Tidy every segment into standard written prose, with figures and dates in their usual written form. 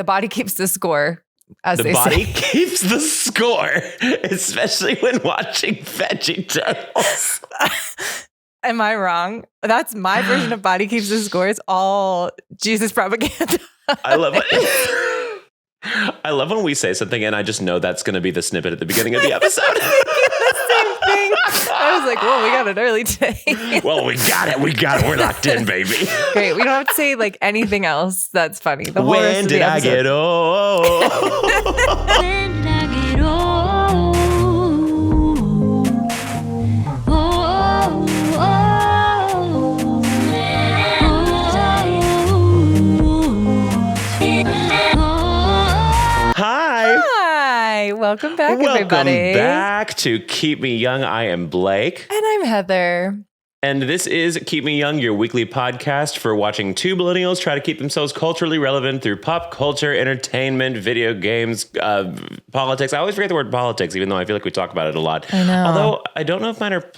The body keeps the score, as The they body say. keeps the score, especially when watching VeggieTales. Am I wrong? That's my version of body keeps the score. It's all Jesus propaganda. I love when we say something and I just know that's going to be the snippet at the beginning of the episode. The same thing. I was like, whoa, we got it early today. Well, we got it. We're locked in, baby. Great. We don't have to say like anything else that's funny. The whole rest When of did the I episode. get old? When did I get old? Oh, Hi. Hi. Welcome back, Welcome everybody. back to Keep Me Young. I am Blake. And I'm Heather. And this is Keep Me Young, your weekly podcast for watching two millennials try to keep themselves culturally relevant through pop culture, entertainment, video games, politics. I always forget the word politics, even though I feel like we talk about it a lot. I know. Although I don't know if mine are...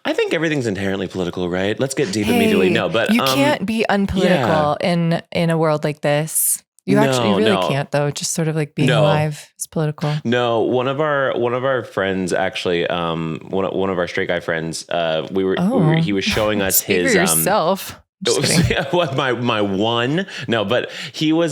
I think everything's inherently political, right? Let's get deep immediately. No, but... you can't be unpolitical in a world like this. You really can't, though. Just sort of like being alive is political. No, one of our friends actually, one of our straight guy friends, he was showing us Speak his for yourself. Just kidding. what my one no, but he was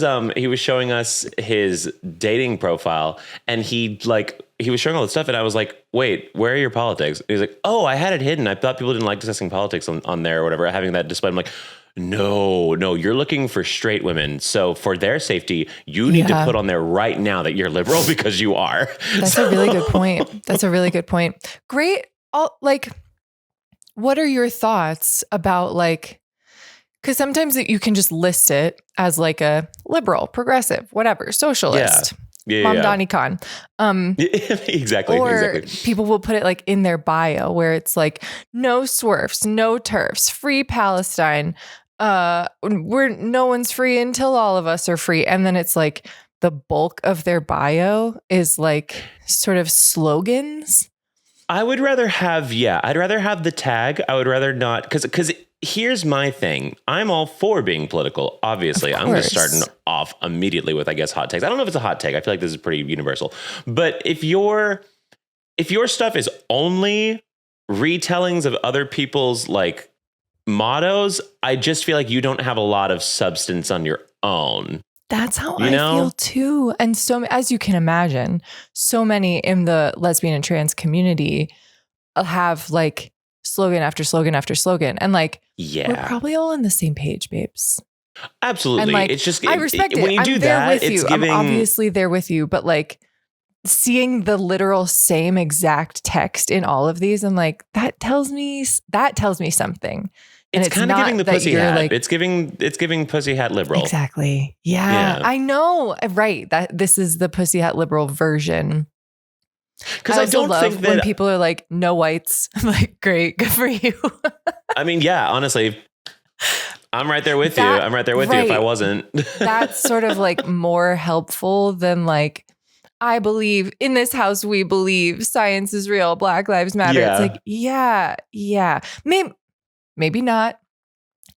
showing us his dating profile, and he was showing all the stuff, and I was like, wait, where are your politics? And he's like, oh, I had it hidden. I thought people didn't like discussing politics on there or whatever, having that displayed. I'm like, no, you're looking for straight women. So for their safety, you need to put on there right now that you're liberal, because you are. That's a really good point. That's a really good point. Great. What are your thoughts about because sometimes you can just list it as like a liberal, progressive, whatever, socialist. Yeah. Mamdani Khan. Exactly. Or people will put it like in their bio where it's like no SWERFs, no TERFs, free Palestine. No one's free until all of us are free. And then it's like the bulk of their bio is like sort of slogans. I'd rather have the tag. I would rather not, because here's my thing. I'm all for being political. Obviously, I'm just starting off immediately with, I guess, hot takes. I don't know if it's a hot take. I feel like this is pretty universal. But if your stuff is only retellings of other people's like mottos, I just feel like you don't have a lot of substance on your own. That's how I feel too. And so, as you can imagine, so many in the lesbian and trans community have like slogan after slogan after slogan. And we're probably all on the same page, babes. Absolutely. And it's just, I respect it. When you I'm do there that, with you. giving... I'm obviously there with you, but seeing the literal same exact text in all of these, I'm like, that tells me something. And it's kind of giving the pussy hat. It's giving pussy hat liberal. Exactly. Yeah. I know. Right. This is the pussy hat liberal version. Because I don't think that when people are like, no whites, I'm like, great, good for you. I mean, yeah, honestly, I'm right there with you. I'm right there with you if I wasn't. That's sort of like more helpful than I believe in this house, we believe science is real, Black Lives Matter. Yeah. It's like, yeah. Maybe not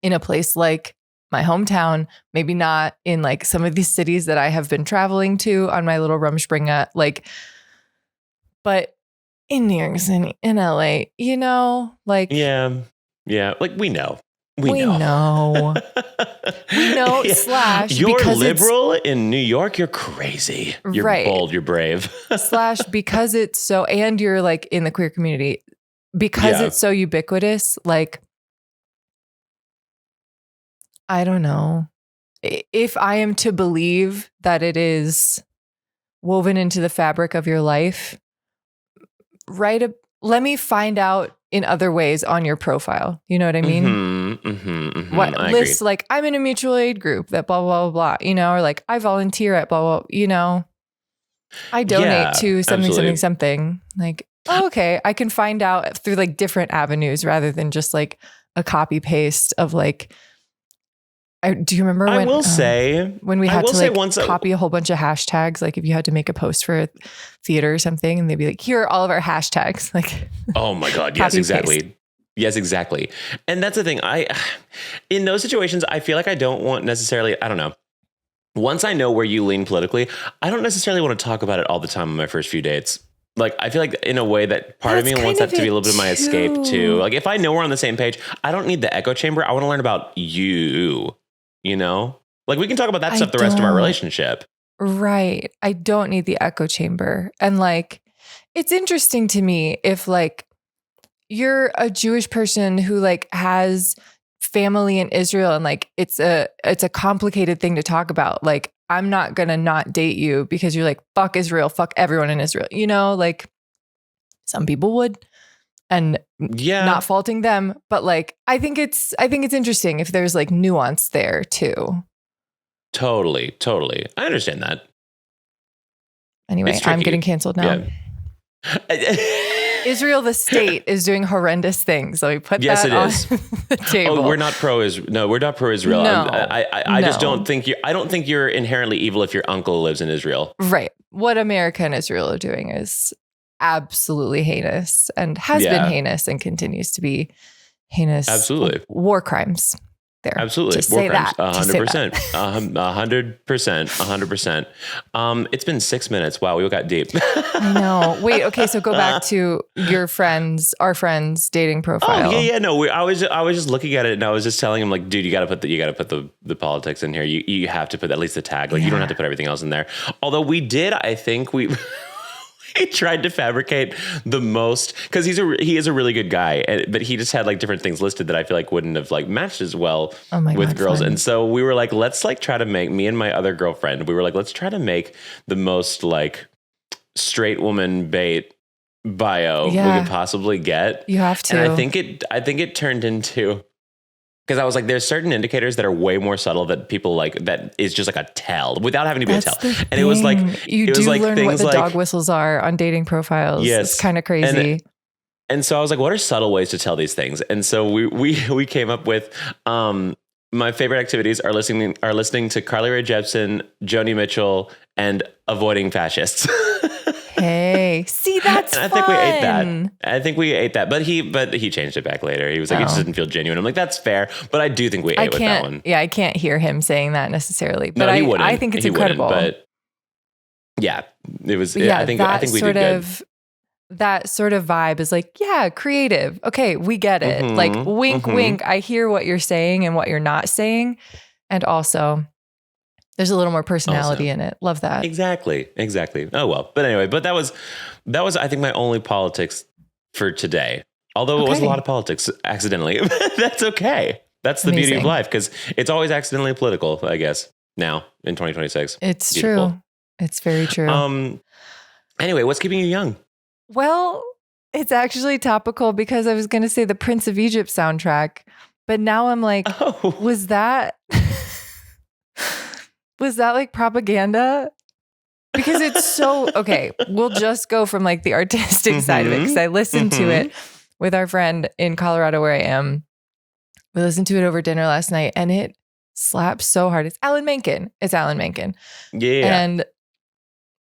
in a place like my hometown, maybe not in some of these cities that I have been traveling to on my little Rumspringa, but in New York City, in LA, yeah. We know. We know. Yeah. You're because liberal in New York. You're crazy. You're bold. You're brave. / because it's so, and you're in the queer community, because it's so ubiquitous. I don't know. If I am to believe that it is woven into the fabric of your life, let me find out in other ways on your profile. You know what I mean? What lists I'm in a mutual aid group that blah, blah, blah, blah, or I volunteer at blah, blah, I donate to something. Okay, I can find out through different avenues rather than just a copy paste of do you remember when I will say when we had to copy a whole bunch of hashtags, if you had to make a post for a theater or something, and they'd be like, here are all of our hashtags. Oh my God, yes, exactly. Paste. Yes, exactly. And that's the thing. In those situations, I feel like I don't want necessarily, I don't know. once I know where you lean politically, I don't necessarily want to talk about it all the time on my first few dates. Like, I feel like in a way that part of me wants that to be a little bit of my escape too. Like, if I know we're on the same page, I don't need the echo chamber. I want to learn about you, you know? Like, we can talk about that stuff the rest of our relationship. Right. I don't need the echo chamber. And like, it's interesting to me if like you're a Jewish person who like has family in Israel and like it's a complicated thing to talk about. Like, I'm not going to not date you because you're like, fuck Israel, fuck everyone in Israel. You know, like some people would, and not faulting them. But like, I think it's interesting if there's like nuance there too. Totally. I understand that. Anyway, I'm getting canceled now. Yeah. Israel, the state, is doing horrendous things. Let me put that on the table. Oh, we're not pro-Israel. No, we're not pro-Israel. No, I just don't think I don't think you're inherently evil if your uncle lives in Israel. Right. What America and Israel are doing is absolutely heinous and has been heinous and continues to be heinous. Absolutely. War crimes. There. Absolutely. War crimes. 100%. 100%. It's been 6 minutes. Wow, we got deep. I know. Wait, okay, so go back to our friend's dating profile. Oh, yeah. No, I was just looking at it and I was just telling him like, dude, you got to put the politics in here. You have to put at least the tag. Like, you don't have to put everything else in there. Although we did, I think we he tried to fabricate the most, because he is a really good guy, but he just had like different things listed that I feel like wouldn't have like matched as well with girls. Fun. And so we were like, let's like try to make, me and my other girlfriend, we were like, let's try to make the most like straight woman bait bio we could possibly get. You have to. And I think it turned into, because I was like, there's certain indicators that are way more subtle that people like, that is just like a tell without having to be a tell. And it was like, you do learn what the dog whistles are on dating profiles. Yes. It's kind of crazy. And so I was like, what are subtle ways to tell these things? And so we came up with, my favorite activities are listening to Carly Rae Jepsen, Joni Mitchell, and avoiding fascists. Hey, see, that's and I think we ate that. But he changed it back later. He was like, it just didn't feel genuine. I'm like, that's fair. But I do think we ate with that one. Yeah, I can't hear him saying that necessarily. But he wouldn't. I think it's incredible. But yeah, it was. Yeah, I think we did good. That sort of vibe is like, yeah, creative. Okay, we get it. Mm-hmm, like, wink, wink. I hear what you're saying and what you're not saying. And also, there's a little more personality in it. Love that. Exactly. Oh, well. But anyway, that was, I think, my only politics for today. Although it was a lot of politics accidentally. That's okay. That's the beauty of life, because it's always accidentally political, I guess, now in 2026. It's beautiful. True. It's very true. Anyway, what's keeping you young? Well, it's actually topical because I was going to say the Prince of Egypt soundtrack, but now I'm like, was that like propaganda? Because it's so, okay, we'll just go from like the artistic side of it, because I listened to it with our friend in Colorado where I am. We listened to it over dinner last night and it slaps so hard. It's Alan Menken. Yeah. And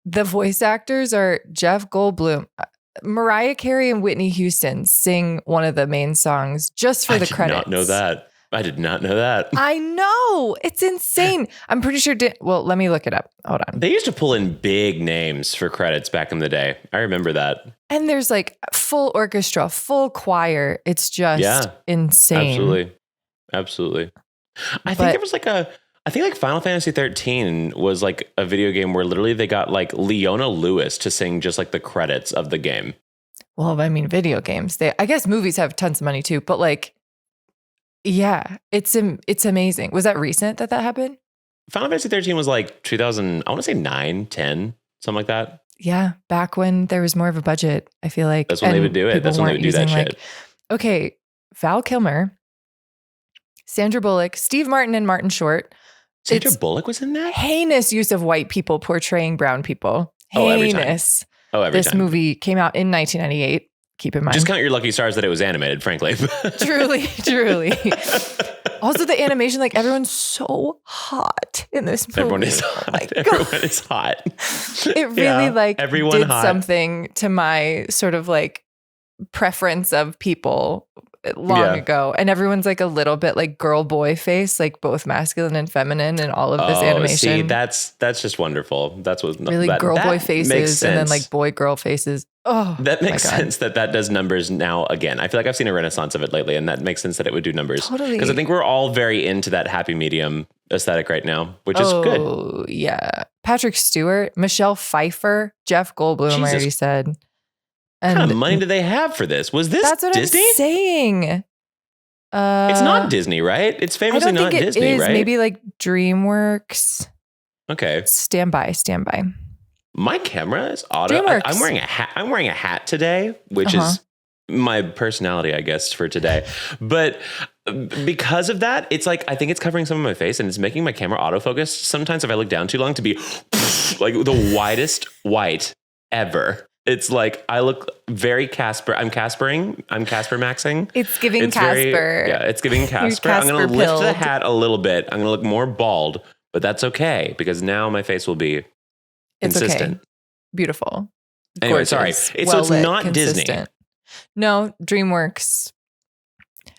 the voice actors are Jeff Goldblum. Mariah Carey and Whitney Houston sing one of the main songs just for the credits. I did not know that. I know. It's insane. I'm pretty sure. Well, let me look it up. Hold on. They used to pull in big names for credits back in the day. I remember that. And there's like full orchestra, full choir. It's just insane. Absolutely. I think there was like Final Fantasy 13 was like a video game where literally they got like Leona Lewis to sing just like the credits of the game. Well, I mean, video games, I guess movies have tons of money too, but like, yeah, it's amazing. Was that recent that happened? Final Fantasy 13 was like 2000, I want to say 9, 10, something like that. Yeah, back when there was more of a budget, I feel like. That's when they would do it. That's when they would do that shit. Okay, Val Kilmer, Sandra Bullock, Steve Martin, and Martin Short. Sandra Bullock was in that? Heinous use of white people portraying brown people. Heinous. Every time. This movie came out in 1998. Keep in mind. Just count your lucky stars that it was animated, frankly. Truly. Also, the animation, like everyone's so hot in this movie. Everyone is hot. Everyone is hot. It really did something to my sort of like preference of people long ago. And everyone's like a little bit like girl boy face, like both masculine and feminine in all of this animation. See, that's just wonderful. That's what really girl boy faces and then like boy girl faces. Oh, that makes sense that does numbers now again. I feel like I've seen a renaissance of it lately, and that makes sense that it would do numbers. Totally. Because I think we're all very into that happy medium aesthetic right now, which is good. Oh, yeah. Patrick Stewart, Michelle Pfeiffer, Jeff Goldblum, I already said. And what kind of money do they have for this? Was this that's what Disney? I'm saying. It's not Disney, right? It's famously not Disney, right? Maybe like DreamWorks. Okay. Stand by. My camera is auto. DreamWorks. I'm wearing a hat today, which is my personality, I guess, for today. But because of that, it's like I think it's covering some of my face, and it's making my camera autofocus sometimes if I look down too long to be like the widest white ever. It's like I look very Casper. I'm Casper maxing. It's giving Casper. It's giving Casper. I'm going to lift the hat a little bit. I'm going to look more bald, but that's okay because now my face will be consistent. Okay. Beautiful. Anyway, Gorgeous. sorry. So it's not consistent. Disney. No, DreamWorks.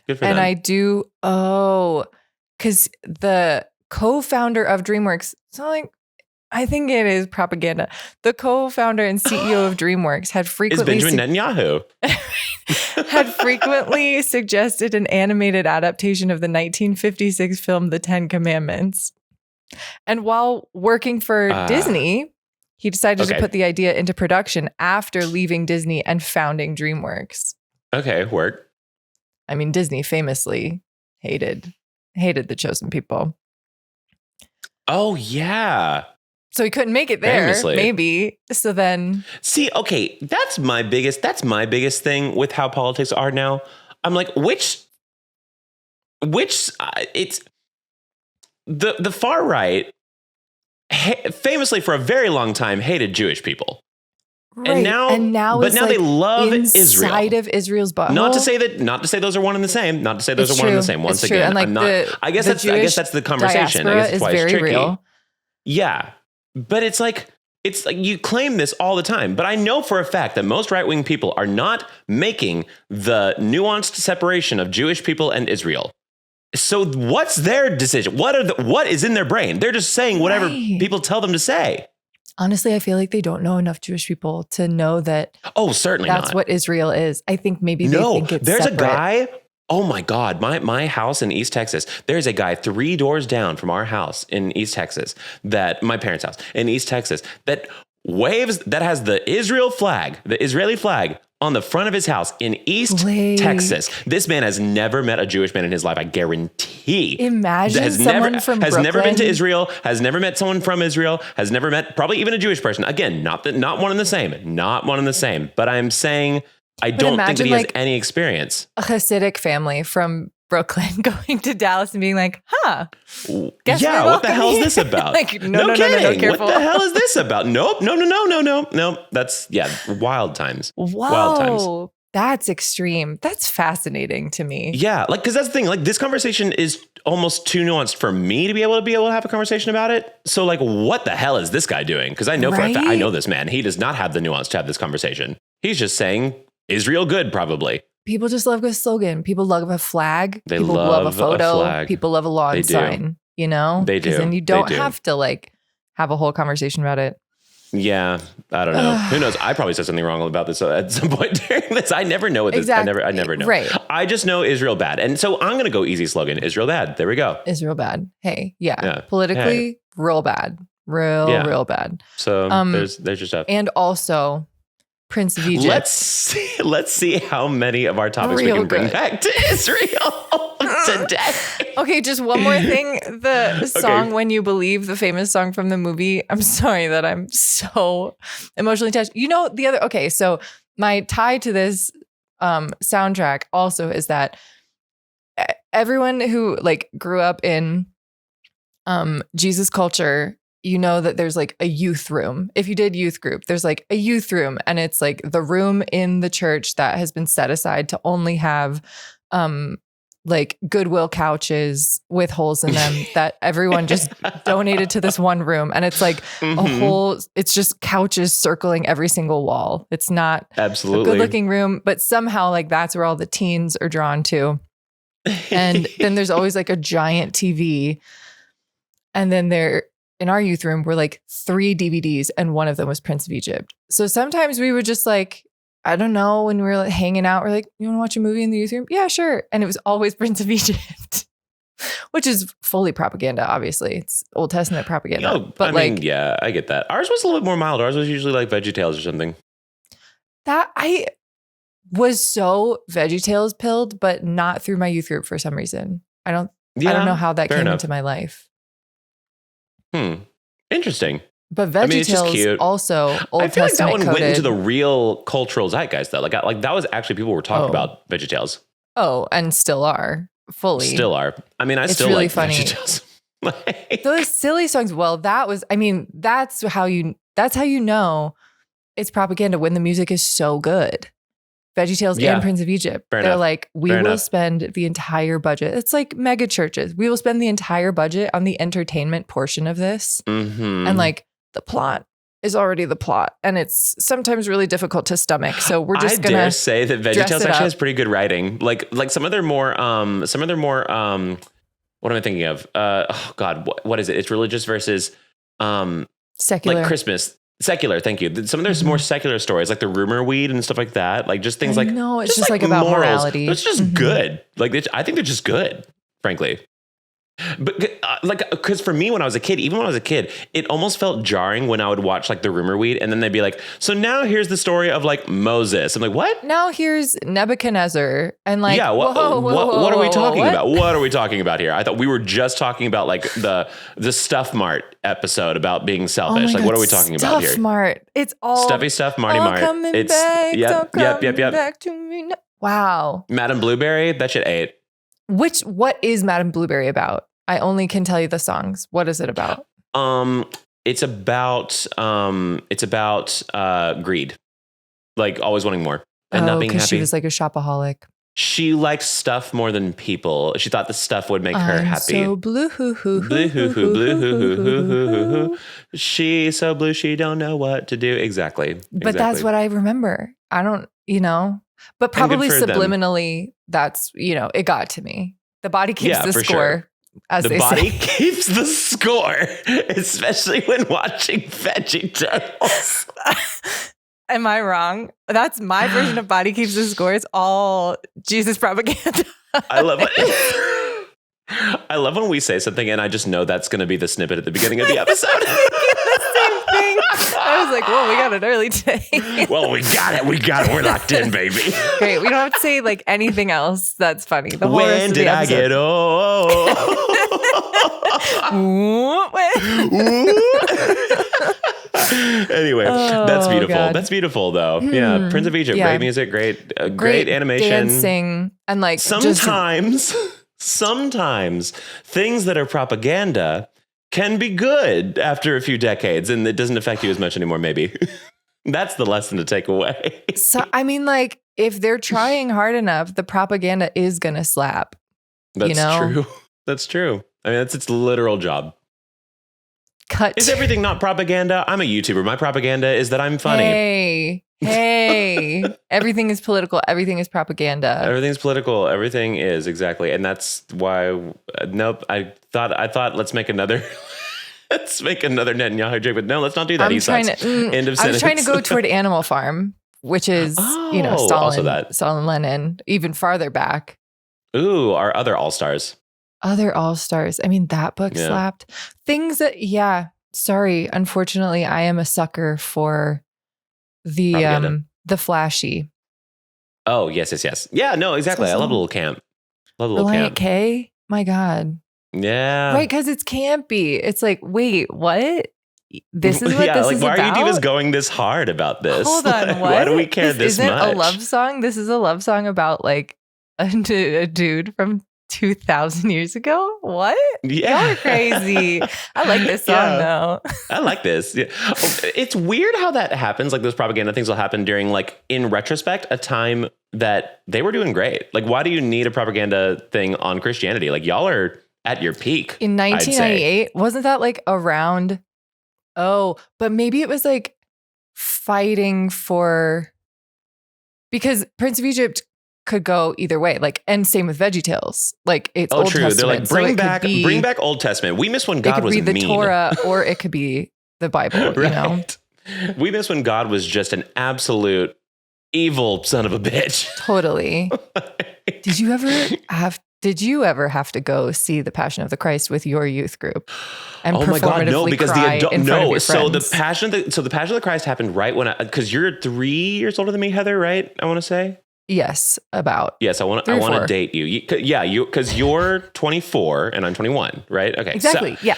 Good for and them. I do. Because the co-founder of DreamWorks. So like. I think it is propaganda. The co-founder and CEO of DreamWorks had frequently is Benjamin Netanyahu had frequently suggested an animated adaptation of the 1956 film The Ten Commandments. And while working for Disney, he decided to put the idea into production after leaving Disney and founding DreamWorks. Okay, work. I mean, Disney famously hated The Chosen People. Oh yeah. So he couldn't make it there, Famously. maybe. So then, see, okay, that's my biggest thing with how politics are now. I'm like, which it's the far right famously for a very long time hated Jewish people. right. And now they love Israel. Inside of Israel's butthole. Not to say those are one and the same. Not to say those are one and the same. Once again, and like I'm not. I guess that's the conversation. I guess is why it's very tricky. real. Yeah. But it's like you claim this all the time, but I know for a fact that most right-wing people are not making the nuanced separation of Jewish people and Israel. So what's their decision? What is in their brain? They're just saying whatever people tell them to say. Honestly, I feel like they don't know enough Jewish people to know that. Oh, certainly that's not. what Israel is. I think maybe they think it's there's separate. a guy. Oh my God, my house in East Texas, there's a guy 3 doors down from our house in East Texas, my parents' house in East Texas, that has the Israeli flag on the front of his house in East Texas. This man has never met a Jewish man in his life, I guarantee. Imagine someone from Brooklyn. Has never been to Israel, has never met someone from Israel, has never met probably even a Jewish person. Again, not one and the same, but I'm saying I don't think that he has any experience. A Hasidic family from Brooklyn going to Dallas and being like, guess what the hell is this about? Like, no, What careful. the hell is this about? Nope, no. That's, wild times. Whoa, wild times. That's extreme. That's fascinating to me. Yeah, like, because that's the thing. Like, this conversation is almost too nuanced for me to be able to have a conversation about it. So, like, what the hell is this guy doing? Because I know for a fact, I know this man. He does not have the nuance to have this conversation. He's just saying Israel good, probably. People just love a slogan. People love a flag. People love a photo. flag. People love a lawn sign. You know? They do. Because then you don't have to like have a whole conversation about it. Yeah, I don't know. Who knows? I probably said something wrong about this at some point during this. I never know what this. Exactly. I never know. Right. I just know Israel bad, and so I'm gonna go easy slogan. Israel bad. There we go. Israel bad. Hey, yeah. Politically, real bad. Real bad. So there's your stuff. And also, Prince of Egypt. Let's see how many of our topics we can bring back to Israel today. Okay, just one more thing. The song "When You Believe," the famous song from the movie. I'm sorry that I'm so emotionally attached. You know, so my tie to this soundtrack also is that everyone who like grew up in Jesus culture, you know that there's like a youth room. If you did youth group, there's like a youth room, and it's like the room in the church that has been set aside to only have like Goodwill couches with holes in them that everyone just donated to this one room. And it's like it's just couches circling every single wall. It's not absolutely a good looking room, but somehow like that's where all the teens are drawn to. And then there's always like a giant TV. And then in our youth room were like 3 DVDs and one of them was Prince of Egypt. So sometimes we would just like, I don't know, when we were like hanging out, we're like, you want to watch a movie in the youth room? Yeah, sure. And it was always Prince of Egypt, which is fully propaganda, obviously. It's Old Testament propaganda. No, but I mean, yeah, I get that. Ours was a little bit more mild. Ours was usually like VeggieTales or something. That I was so VeggieTales pilled, but not through my youth group for some reason. I don't know how that came into my life. Interesting. But VeggieTales also Old I feel like that one coded. went into the real cultural zeitgeist though. Like that was actually people were talking about VeggieTales. Oh, and still are fully. Still are. I mean, it's still really like funny. VeggieTales. Those silly songs. Well, that's how you know it's propaganda when the music is so good. VeggieTales and Prince of Egypt. They're like, we will spend the entire budget. It's like mega churches. We will spend the entire budget on the entertainment portion of this. And like the plot is already the plot. And it's sometimes really difficult to stomach. So we're just going to dare say that VeggieTales actually has pretty good writing. Like some of their more, what am I thinking of? Oh God, what is it? It's religious versus secular. Like Christmas. Secular, thank you. Some of there's more secular stories, like the rumor weed and stuff like that. Like just things like no, it's just like about morals. Morality. It's just good. Like I think they're just good, frankly. But because for me, when I was a kid, it almost felt jarring when I would watch like the rumor weed, and then they'd be like, "So now here's the story of like Moses." I'm like, "What?" Now here's Nebuchadnezzar, and like, yeah, what are we talking about? What are we talking about here? I thought we were just talking about like the Stuff Mart episode about being selfish. Like, what are we talking about here? Stuff Mart. It's all Stuffy Stuff Marty Mart. It's back, yep. Back to me. Wow. Madame Blueberry, that shit ate. What is Madame Blueberry about? I only can tell you the songs. What is it about? It's about greed, like always wanting more and not being happy. She was like a shopaholic. She liked stuff more than people. She thought the stuff would make her happy. So blue, hoo, hoo, blue, hoo, hoo, blue, hoo, hoo, hoo, hoo, hoo. She's so blue, she don't know what to do. Exactly. But that's what I remember. I don't, but probably subliminally, that's, it got to me. The body keeps the score. Sure. As the body keeps the score, especially when watching VeggieTales. Am I wrong? That's my version of body keeps the score. It's all Jesus propaganda. I love it. I love when we say something and I just know that's going to be the snippet at the beginning of the episode. The same thing. I was like, well, we got it early today. Well, we got it. We're locked in, baby. Great. We don't have to say like anything else that's funny. The whole when did I get Anyway, that's beautiful. God. That's beautiful, though. Yeah, Prince of Egypt, great music, great animation, dancing, and like sometimes things that are propaganda can be good after a few decades, and it doesn't affect you as much anymore. Maybe that's the lesson to take away. So, I mean, like if they're trying hard enough, the propaganda is gonna slap. That's true. That's true. I mean, that's its literal job. Is everything not propaganda? I'm a YouTuber. My propaganda is that I'm funny. Hey, everything is political. Everything is propaganda. Everything's political. Everything is exactly. And that's why, nope. I thought let's make another Netanyahu joke, but no, let's not do that. End of sentence. I was trying to go toward Animal Farm, which is, Stalin, Lenin, even farther back. Ooh, our other all-stars. Other all-stars. I mean, that book slapped. Things that, sorry. Unfortunately, I am a sucker for the flashy. Oh, yes. Yeah, no, exactly. I love a little camp. Reliant K? My God. Yeah. Right, because it's campy. It's like, wait, what? This is what this is why about? Are you divas going this hard about this? Hold on, what? Why do we care this much? Isn't a love song? This is a love song about like a dude from 2,000 years ago? What? Yeah. Y'all are crazy. I like this song though. I like this. Yeah. It's weird how that happens. Like those propaganda things will happen during, like, in retrospect, a time that they were doing great. Like, why do you need a propaganda thing on Christianity? Like, y'all are at your peak. In 1998, wasn't that like around? Oh, but maybe it was like fighting for, because Prince of Egypt could go either way. Like, and same with VeggieTales. Like, it's Old true. Testament. They're like, bring back Old Testament. We miss when God was mean. It could be the Torah, or it could be the Bible. Right. You know, we miss when God was just an absolute evil son of a bitch. Totally. Did you ever have to go see The Passion of the Christ with your youth group? And oh my God, no! Because so the Passion of the Christ happened right when because you're 3 years older than me, Heather, right? I want to say. Yes, about. Yes, I want to date you. You because you're 24 and I'm 21, right? Okay, exactly. So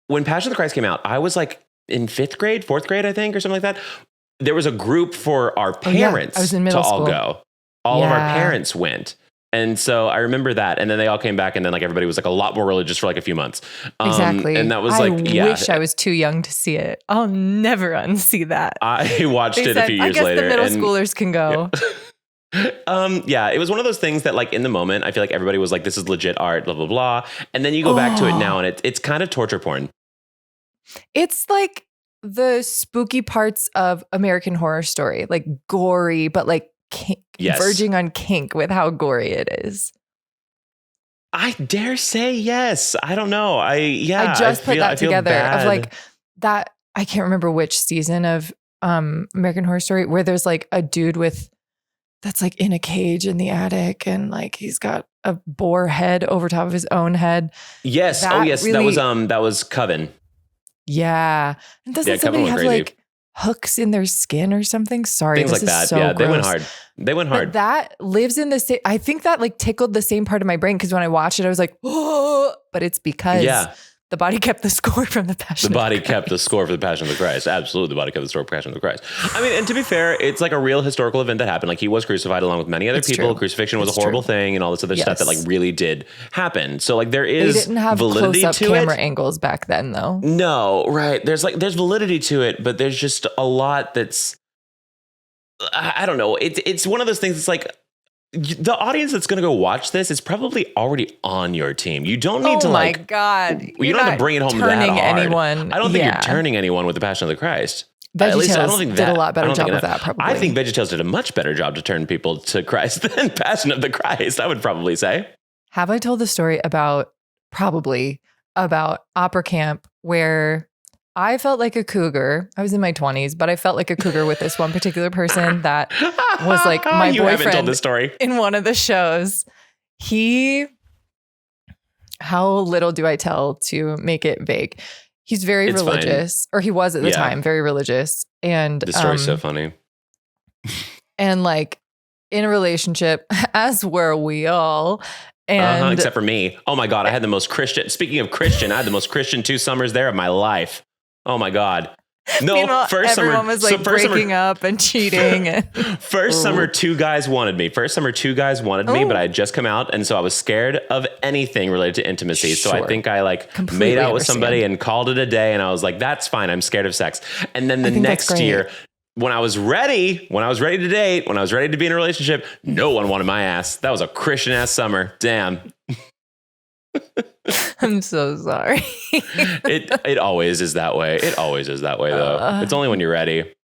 when Passion of the Christ came out, I was like in 5th grade, 4th grade, I think, or something like that. There was a group for our parents I was in middle school. all go. All of our parents went. And so I remember that. And then they all came back, and then like everybody was like a lot more religious for like a few months. Exactly. And that was I like, wish I was too young to see it. I'll never unsee that. I watched it a few years later. I guess the middle schoolers can go. Yeah. It was one of those things that like in the moment, I feel like everybody was like, this is legit art, blah, blah, blah. And then you go back to it now, and it's kind of torture porn. It's like the spooky parts of American Horror Story, like gory, but like verging on kink with how gory it is. I dare say yes. I don't know. I just put that together of like that. I can't remember which season of American Horror Story where there's like a dude that's like in a cage in the attic, and like he's got a boar head over top of his own head. Yes. Really, that was Coven. Yeah. And doesn't somebody have crazy. Like hooks in their skin or something? Sorry. Things like that. So yeah, gross. They went hard. But that lives in the same, I think that like tickled the same part of my brain, because when I watched it, I was like, oh, but it's because the body kept the score from the Passion. The body kept the score for the Passion of the Christ. Absolutely. The body kept the score for the Passion of the Christ. I mean, and to be fair, it's like a real historical event that happened. Like he was crucified along with many other people. True. Crucifixion was a horrible thing, and all this other stuff that like really did happen. So like there is validity to it. They didn't have close-up camera angles back then though. No, right. There's validity to it, but there's just a lot that's, I don't know. It's one of those things that's like, the audience that's going to go watch this is probably already on your team. You don't need to like. Oh my God. You don't have to bring it home that hard. Anyone. I don't think you're turning anyone with the Passion of the Christ. VeggieTales at least I don't think did a lot better job of that, probably. I think VeggieTales did a much better job to turn people to Christ than Passion of the Christ, I would probably say. Have I told the story about opera camp where I felt like a cougar? I was in my 20s, but I felt like a cougar with this one particular person that was like my boyfriend. Haven't told this story. In one of the shows. How little do I tell to make it vague? He's very religious, or he was at the time, very religious. And the story's so funny. And like in a relationship, as were we all. And except for me. Oh my God, I had the most Christian. Speaking of Christian, I had the most Christian 2 summers there of my life. Oh my God. No, meanwhile, everyone was like breaking up and cheating. First summer, 2 guys wanted me. But I had just come out. And so I was scared of anything related to intimacy. Sure. So I think I like completely made out with somebody and called it a day. And I was like, that's fine. I'm scared of sex. And then the next year, when I was ready to date, when I was ready to be in a relationship, no one wanted my ass. That was a Christian ass summer. Damn. I'm so sorry. It always is that way. It always is that way though. It's only when you're ready.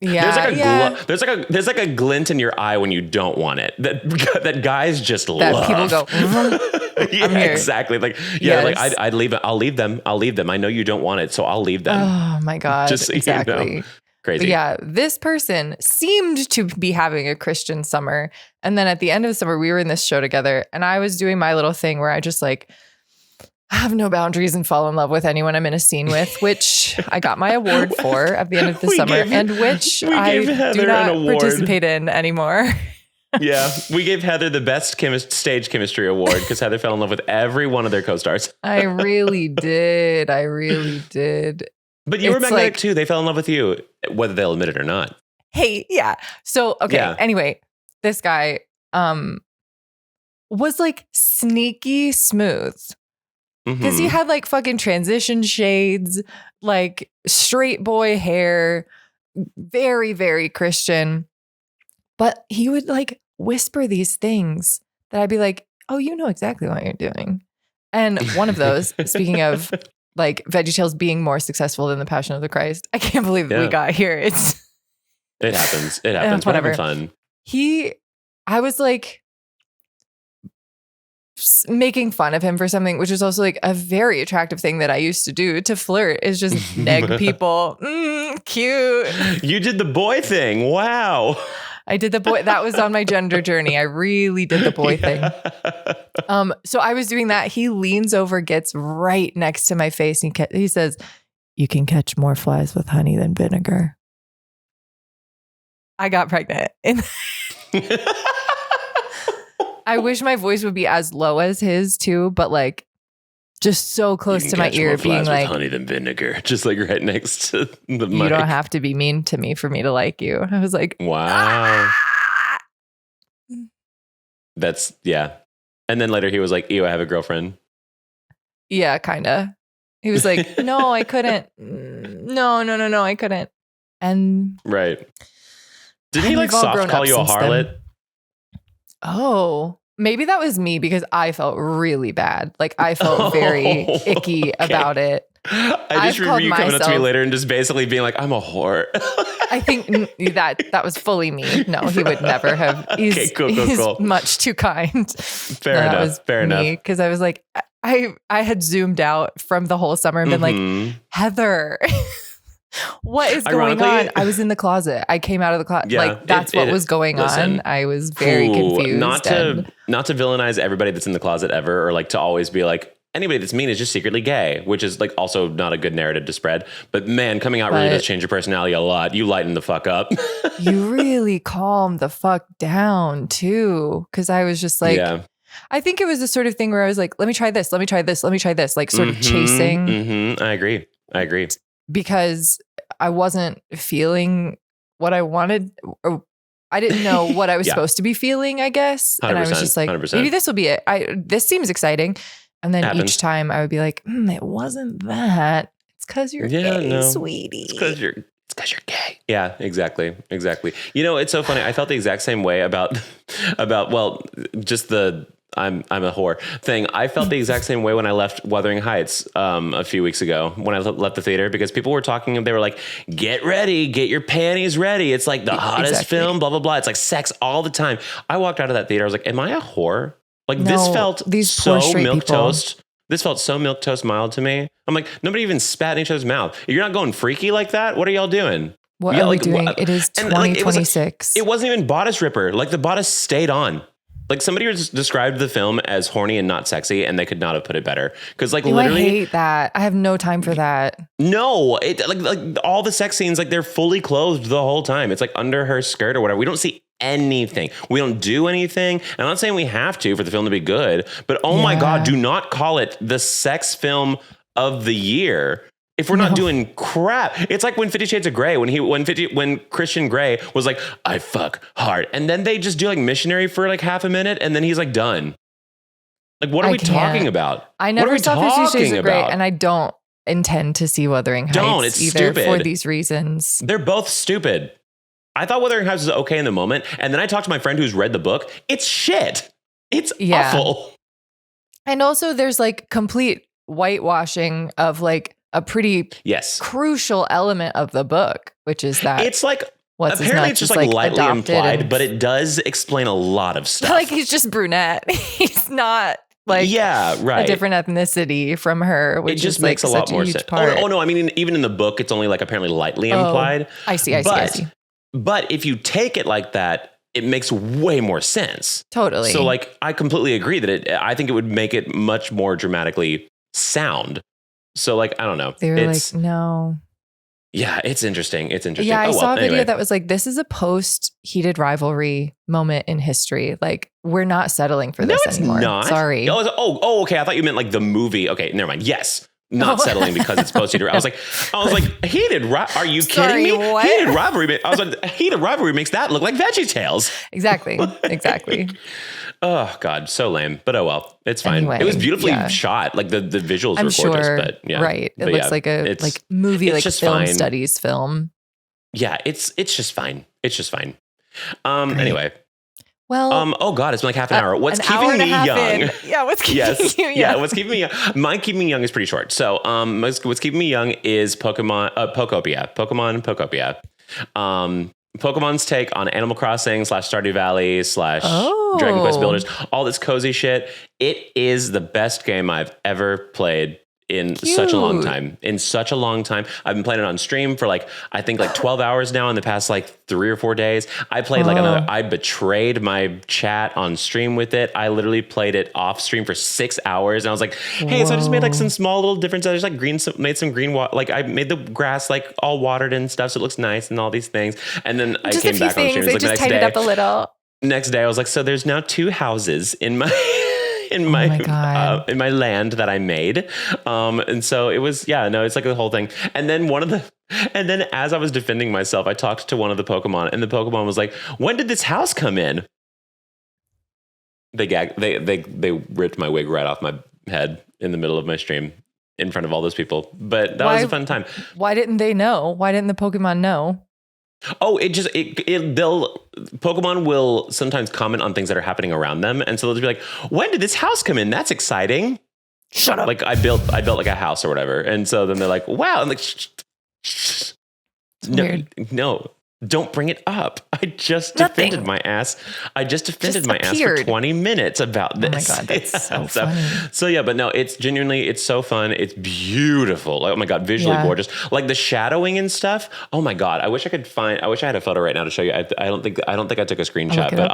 Yeah. There's like a glint in your eye when you don't want it. That guys just that love. People go, I'm here. Exactly. Like, yeah, like I'd leave it. I'll leave them. I know you don't want it, so I'll leave them. Oh my God. Just exactly. You know. Crazy. But yeah, this person seemed to be having a Christian summer. And then at the end of the summer, we were in this show together, and I was doing my little thing where I just like have no boundaries and fall in love with anyone I'm in a scene with, which I got my award for at the end of the summer, and which I do not participate in anymore. Yeah, we gave Heather the best stage chemistry award because Heather fell in love with every one of their co-stars. I really did. But you were magnetic too. They fell in love with you, whether they'll admit it or not. Hey, yeah. So, okay. Yeah. Anyway, this guy, was like sneaky smooth. Because he had like fucking transition shades, like straight boy hair, very, very Christian. But he would like whisper these things that I'd be like, oh, you know exactly what you're doing. And one of those, speaking of like VeggieTales being more successful than The Passion of the Christ, I can't believe we got here. It happens. It happens. Whatever. Fun. I was like, making fun of him for something, which is also like a very attractive thing that I used to do to flirt, is just neg people. Cute. You did the boy thing. Wow. I did the boy. That was on my gender journey. I really did the boy thing. So I was doing that. He leans over, gets right next to my face, and he says, "You can catch more flies with honey than vinegar." I got pregnant. I wish my voice would be as low as his too, but like just so close to my ear, being like honey than vinegar, just like right next to the mic. You don't have to be mean to me for me to like you. I was like, wow. That's And then later he was like, ew, I have a girlfriend. Yeah, kind of. He was like, no, I couldn't. No, I couldn't. And right. Didn't he like soft call you a harlot? Then. Oh, maybe that was me because I felt really bad. Like I felt very icky about it. I just remember you coming up to me later and just basically being like, I'm a whore. I think that was fully me. No, he would never have. He's cool. Much too kind. Fair enough. Because I was like, I had zoomed out from the whole summer and been like, Heather, what is going on? I was in the closet. I came out of the closet. Yeah, like that's what was going on. I was very confused. Not to villainize everybody that's in the closet ever, or like to always be like, anybody that's mean is just secretly gay, which is like also not a good narrative to spread. But man, coming out really does change your personality a lot. You lighten the fuck up. You really calmed the fuck down too. Cause I was just like, I think it was the sort of thing where I was like, let me try this. Like sort of chasing. I agree. Because I wasn't feeling what I wanted, or I didn't know what I was supposed to be feeling, I guess. And I was just like, 100%. Maybe this will be it. This seems exciting. And then each time I would be like, it wasn't that. It's because you're gay, sweetie. It's because you're gay. Yeah, exactly. You know, it's so funny. I felt the exact same way about just the I'm a whore thing. I felt the exact same way when I left Wuthering Heights a few weeks ago when I left the theater, because people were talking and they were like, get ready, get your panties ready. It's like the hottest film, blah, blah, blah. It's like sex all the time. I walked out of that theater. I was like, am I a whore? Like this felt so milquetoast. This felt so milquetoast mild to me. I'm like, nobody even spat in each other's mouth. You're not going freaky like that. What are y'all doing? What are we doing? It is 2026. It wasn't even bodice ripper. Like the bodice stayed on. Like somebody just described the film as horny and not sexy, and they could not have put it better. Because like literally, I hate that. I have no time for that. No, it like all the sex scenes, like they're fully clothed the whole time. It's like under her skirt or whatever. We don't see anything. We don't do anything. And I'm not saying we have to for the film to be good, but oh my God, do not call it the sex film of the year if we're not doing crap. It's like when 50 Shades of Grey, when Christian Grey was like, I fuck hard. And then they just do like Missionary for like half a minute and then he's like done. Like, what are we talking about? I never saw 50 Shades of Grey and I don't intend to see Wuthering Heights it's either stupid. For these reasons. They're both stupid. I thought Wuthering Heights was okay in the moment. And then I talked to my friend who's read the book. It's shit. It's awful. And also there's like complete whitewashing of like a pretty crucial element of the book, which is that it's like apparently it's just like lightly implied, but it does explain a lot of stuff. Like he's just brunette. He's not like a different ethnicity from her, which it just is makes like a lot more sense. Oh no, I mean even in the book it's only like apparently lightly implied. I see. But if you take it like that, it makes way more sense. Totally. So like I completely agree that I think it would make it much more dramatically sound. So like, I don't know. They were like, no. Yeah, it's interesting. Yeah, I saw a video that was like, this is a post-heated rivalry moment in history. Like, we're not settling for this anymore. No, it's not. Sorry. Oh, okay. I thought you meant like the movie. Okay, never mind. Yes. not settling because it's post-heated. I was like, heated. Are you kidding me? What? Heated rivalry. I was like, heated rivalry makes that look like Veggie Tales. Exactly. Oh God, so lame. But oh well, it's fine. Anyway, it was beautifully shot. Like the visuals were gorgeous. But yeah, right. It looks like a movie, like film studies film. Yeah, it's just fine. It's just fine. Anyway. Well, oh God, it's been like half an hour. What's keeping me young? Yeah, what's keeping you young? Yeah, what's keeping me young? My keeping me young is pretty short. So, what's keeping me young is Pokemon Pokopia. Pokemon's take on Animal Crossing / Stardew Valley / Dragon Quest Builders, all this cozy shit. It is the best game I've ever played in such a long time. I've been playing it on stream for I think 12 hours now in the past 3 or 4 days. I played I betrayed my chat on stream with it. I literally played it off stream for 6 hours. And I was like, hey, so I just made some small little differences. I just made some green water. I made the grass all watered and stuff. So it looks nice and all these things. And then I came back on stream. They just tightened up a little. Next day I was like, so there's now 2 houses in my in my land that I made. And so it was, it's the whole thing. And then as I was defending myself, I talked to one of the Pokemon, and the Pokemon was like, when did this house come in? They ripped my wig right off my head in the middle of my stream in front of all those people. But that was a fun time. Why didn't they know? Why didn't the Pokemon know? Oh, Pokemon will sometimes comment on things that are happening around them. And so they'll just be like, when did this house come in? That's exciting. Shut up. I built a house or whatever. And so then they're like, wow. I'm like, no, don't bring it up. I just defended my ass. For 20 minutes about this. Oh my God, that's so funny. So yeah, but no, it's genuinely, it's so fun. It's beautiful. Oh my God, visually gorgeous. The shadowing and stuff. Oh my God. I wish I had a photo right now to show you. I don't think I took a screenshot, but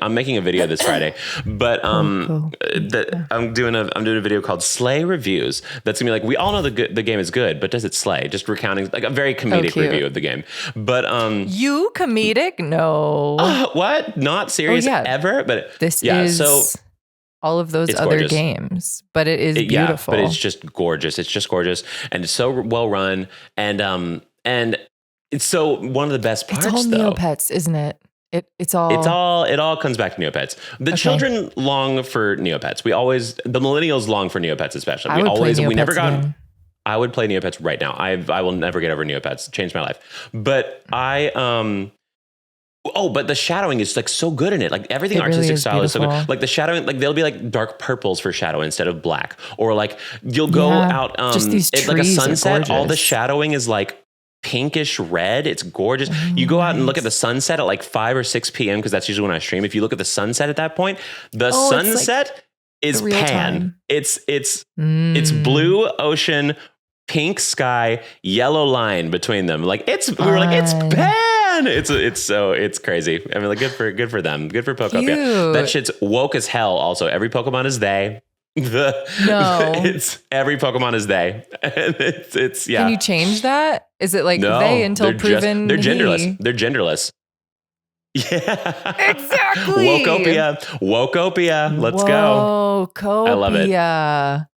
I'm making a video this Friday. But cool. I'm doing a video called Slay Reviews. That's gonna be we all know the game is good, but does it slay? Just recounting a very comedic review of the game. But you comedic? No. What? Not serious ever? But this is so all of those other gorgeous games, but it is beautiful. But it's just gorgeous. It's just gorgeous, and it's so well run, and it's so one of the best parts. It's all Neopets, isn't it? It all comes back to Neopets. The children long for Neopets. The millennials long for Neopets, especially. We never got. Again. I would play Neopets right now. I will never get over Neopets. Changed my life. But but the shadowing is so good in it. Everything artistic style is so good. The shadowing, they'll be dark purples for shadow instead of black. Or you'll go out just these trees a sunset. All the shadowing is pinkish red. It's gorgeous. You go out and look at the sunset at 5 or 6 p.m. because that's usually when I stream. If you look at the sunset at that point, the sunset is pan. Time. It's blue ocean, pink sky, yellow line between them. It's pan. It's crazy. I mean, good for them. Good for Pokopia. Cute. That shit's woke as hell. Also, every Pokemon is they. Every Pokemon is they. It's Can you change that? Is it they until proven? They're genderless. They're genderless. Yeah. Exactly. Wokopia. Let's go. I love it.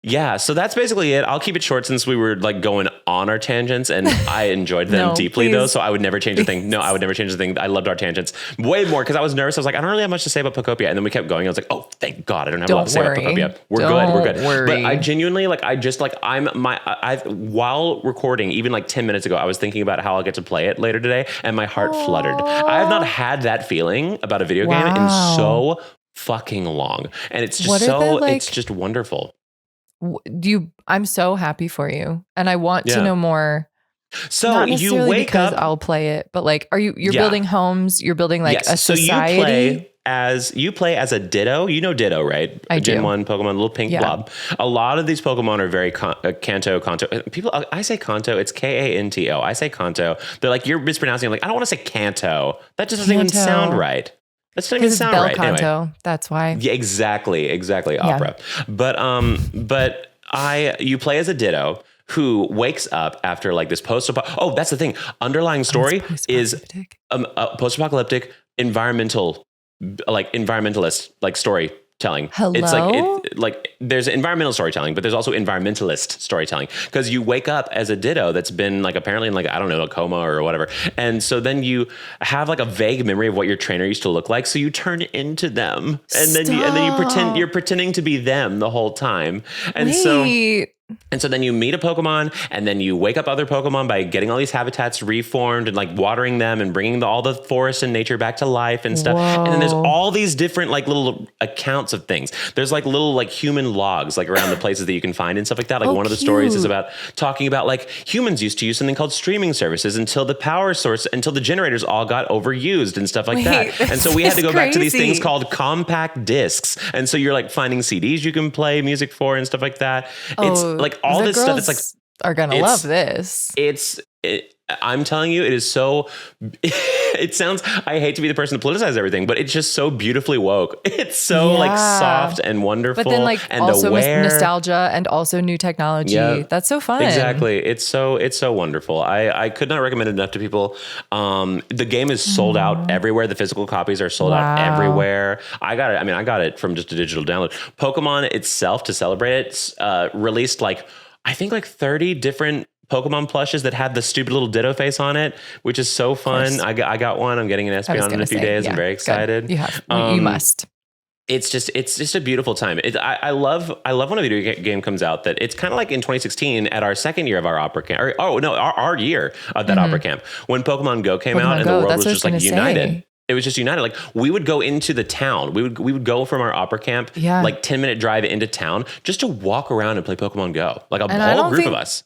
Yeah. So that's basically it. I'll keep it short since we were going on our tangents, and I enjoyed them deeply though. So I would never change a thing. No, I would never change a thing. I loved our tangents way more because I was nervous. I was like, I don't really have much to say about Pokopia. And then we kept going. I was like, oh, thank God. I don't have a lot to say about Pokopia. We're good. But I genuinely while recording, even 10 minutes ago, I was thinking about how I'll get to play it later today. And my heart fluttered. I have not had that feeling about a video game in so fucking long. And it's just it's just wonderful. I'm so happy for you, and I want to know more. So you wake up, I'll play it, but you're building homes, you're building a society. So you play as a Ditto. You know Ditto, right? I do. Gen 1 Pokemon, little pink blob. A lot of these Pokemon are very Kanto. People, I say Kanto. It's Kanto. I say Kanto. They're like, you're mispronouncing. I'm like, I don't want to say Kanto. That just doesn't even sound right. That doesn't even sound right. Kanto. Anyway. That's why. Yeah, exactly. Opera. But you play as a Ditto who wakes up after this post-apocalyptic. Oh, that's the thing. Underlying story is post-apocalyptic environmentalist story Hello? It's like there's environmental storytelling, but there's also environmentalist storytelling, because you wake up as a ditto that's been like apparently in like, I don't know, a coma or whatever. And so then you have like a vague memory of what your trainer used to look like. So you turn into them, and then you're pretending to be them the whole time. And so then you meet a Pokemon, and then you wake up other Pokemon by getting all these habitats reformed and like watering them and bringing all the forest and nature back to life and stuff. Whoa. And then there's all these different like little accounts of things. There's like little like human logs like around the places that you can find and stuff like that. Like one of the stories is about talking about like humans used to use something called streaming services until the generators all got overused and stuff like that. And so we had to go back to these things called compact discs. And so you're like finding CDs you can play music for and stuff like that. It's like all this stuff. It's like are gonna love this. I'm telling you, it is so. It sounds. I hate to be the person to politicize everything, but it's just so beautifully woke. It's so like soft and wonderful, but then like and also aware. Nostalgia and also new technology. Yeah. That's so fun. Exactly. It's so wonderful. I could not recommend it enough to people. The game is sold out everywhere. The physical copies are sold out everywhere. I got it. I mean, I got it from just a digital download. Pokemon itself, to celebrate it, released like I think like 30 different Pokemon plushes that had the stupid little Ditto face on it, which is so fun. I got one. I'm getting an Espeon in a few days. I'm very excited. Good. You have. You must. It's just a beautiful time. I love when a video game comes out that it's kind of like in 2016 at our second year of our opera camp. Our year of that opera camp, when Pokemon Go came out and the world was just like united. It was just united. Like we would go into the town. We would go from our opera camp, like 10-minute drive into town just to walk around and play Pokemon Go. Like a whole group of us.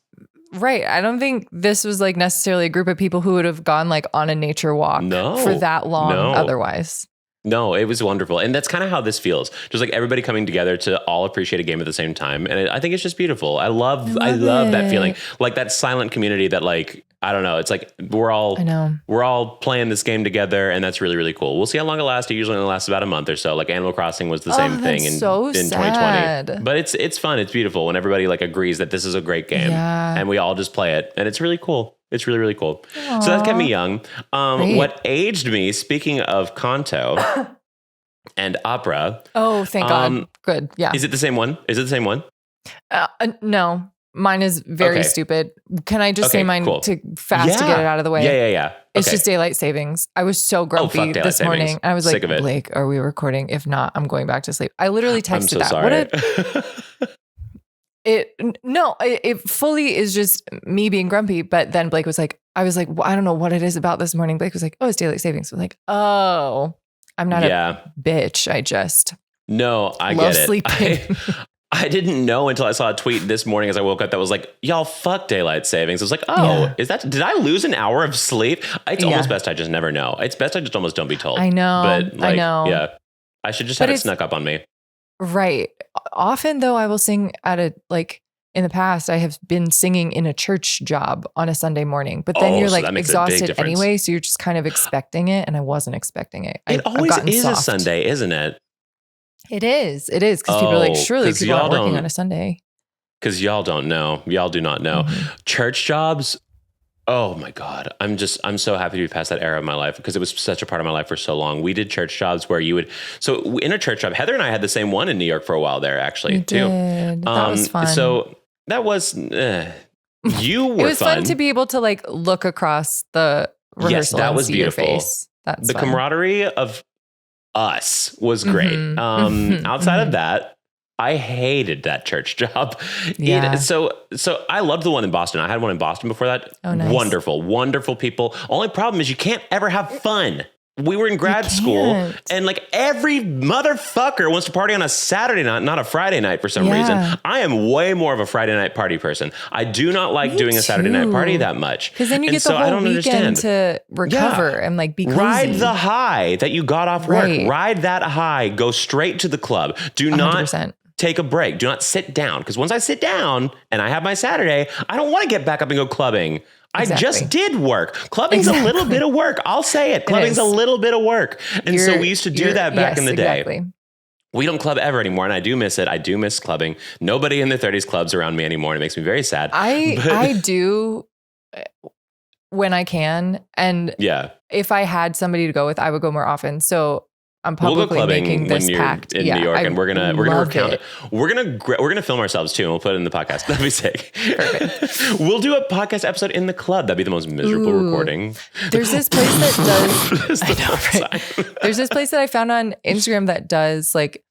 Right. I don't think this was like necessarily a group of people who would have gone like on a nature walk for that long otherwise. No, it was wonderful. And that's kind of how this feels. Just like everybody coming together to all appreciate a game at the same time. And I think it's just beautiful. I love that feeling. Like that silent community that like, I don't know. It's like we're all playing this game together, and that's really, really cool. We'll see how long it lasts. It usually only lasts about a month or so. Like Animal Crossing was the same thing in 2020. But it's fun. It's beautiful when everybody like agrees that this is a great game and we all just play it. And it's really cool. It's really, really cool. Aww. So that kept me young. What aged me, speaking of Kanto and opera. Oh, thank God. Good. Yeah. Is it the same one? No. Mine is very stupid. Can I just say mine to get it out of the way? Yeah. It's just daylight savings. I was so grumpy this morning. Savings. I was like, Sick Blake, are we recording? If not, I'm going back to sleep. I literally texted Sorry. It fully is just me being grumpy. But then Blake was like, I don't know what it is about this morning. Blake was like, oh, it's daylight savings. I was like, oh, I'm not a bitch. I just I love get it. Sleeping. I didn't know until I saw a tweet this morning as I woke up that was like, y'all fuck daylight savings. I was like, did I lose an hour of sleep? It's almost best I just never know. It's best I just almost don't be told. I know. But like, I know. Yeah. I should just have it snuck up on me. Right. Often though, I will sing in the past, I have been singing in a church job on a Sunday morning, but then you're like exhausted anyway. So you're just kind of expecting it. And I wasn't expecting it. It always is soft. A Sunday, isn't it? It is. Because people are like, surely people aren't working on a Sunday. Because y'all don't know. Y'all do not know. Mm-hmm. Church jobs. Oh my God. I'm so happy to be past that era of my life because it was such a part of my life for so long. We did church jobs where so in a church job, Heather and I had the same one in New York for a while there actually too. That was fun. So that was, you were It was fun to be able to like look across the rehearsal. Yes, that was beautiful. Your face. That's the camaraderie of us was great. Outside of that, I hated that church job. Yeah. So I loved the one in Boston. I had one in Boston before that. Oh, nice. Wonderful people. Only problem is you can't ever have fun. We were in grad school and like every motherfucker wants to party on a Saturday night, not a Friday night for some reason. I am way more of a Friday night party person. I do not like doing a Saturday night party that much. Because then you get the whole weekend to recover and like be cozy. Ride the high that you got off work. Right. Ride that high. Go straight to the club. Do not 100%. Take a break. Do not sit down. Because once I sit down and I have my Saturday, I don't want to get back up and go clubbing. Exactly. I just did work. Clubbing's a little bit of work. I'll say it. Clubbing's a little bit of work. And so we used to do that back in the day. Exactly. We don't club ever anymore. And I do miss it. I do miss clubbing. Nobody in their 30s clubs around me anymore. And it makes me very sad. I do when I can. And if I had somebody to go with, I would go more often. So I'm publicly making this pact in New York, and we're gonna recount it. We're gonna film ourselves too, and we'll put it in the podcast. That'd be sick. Perfect. We'll do a podcast episode in the club. That'd be the most miserable recording. There's this place that does. I know, right? There's this place that I found on Instagram that does like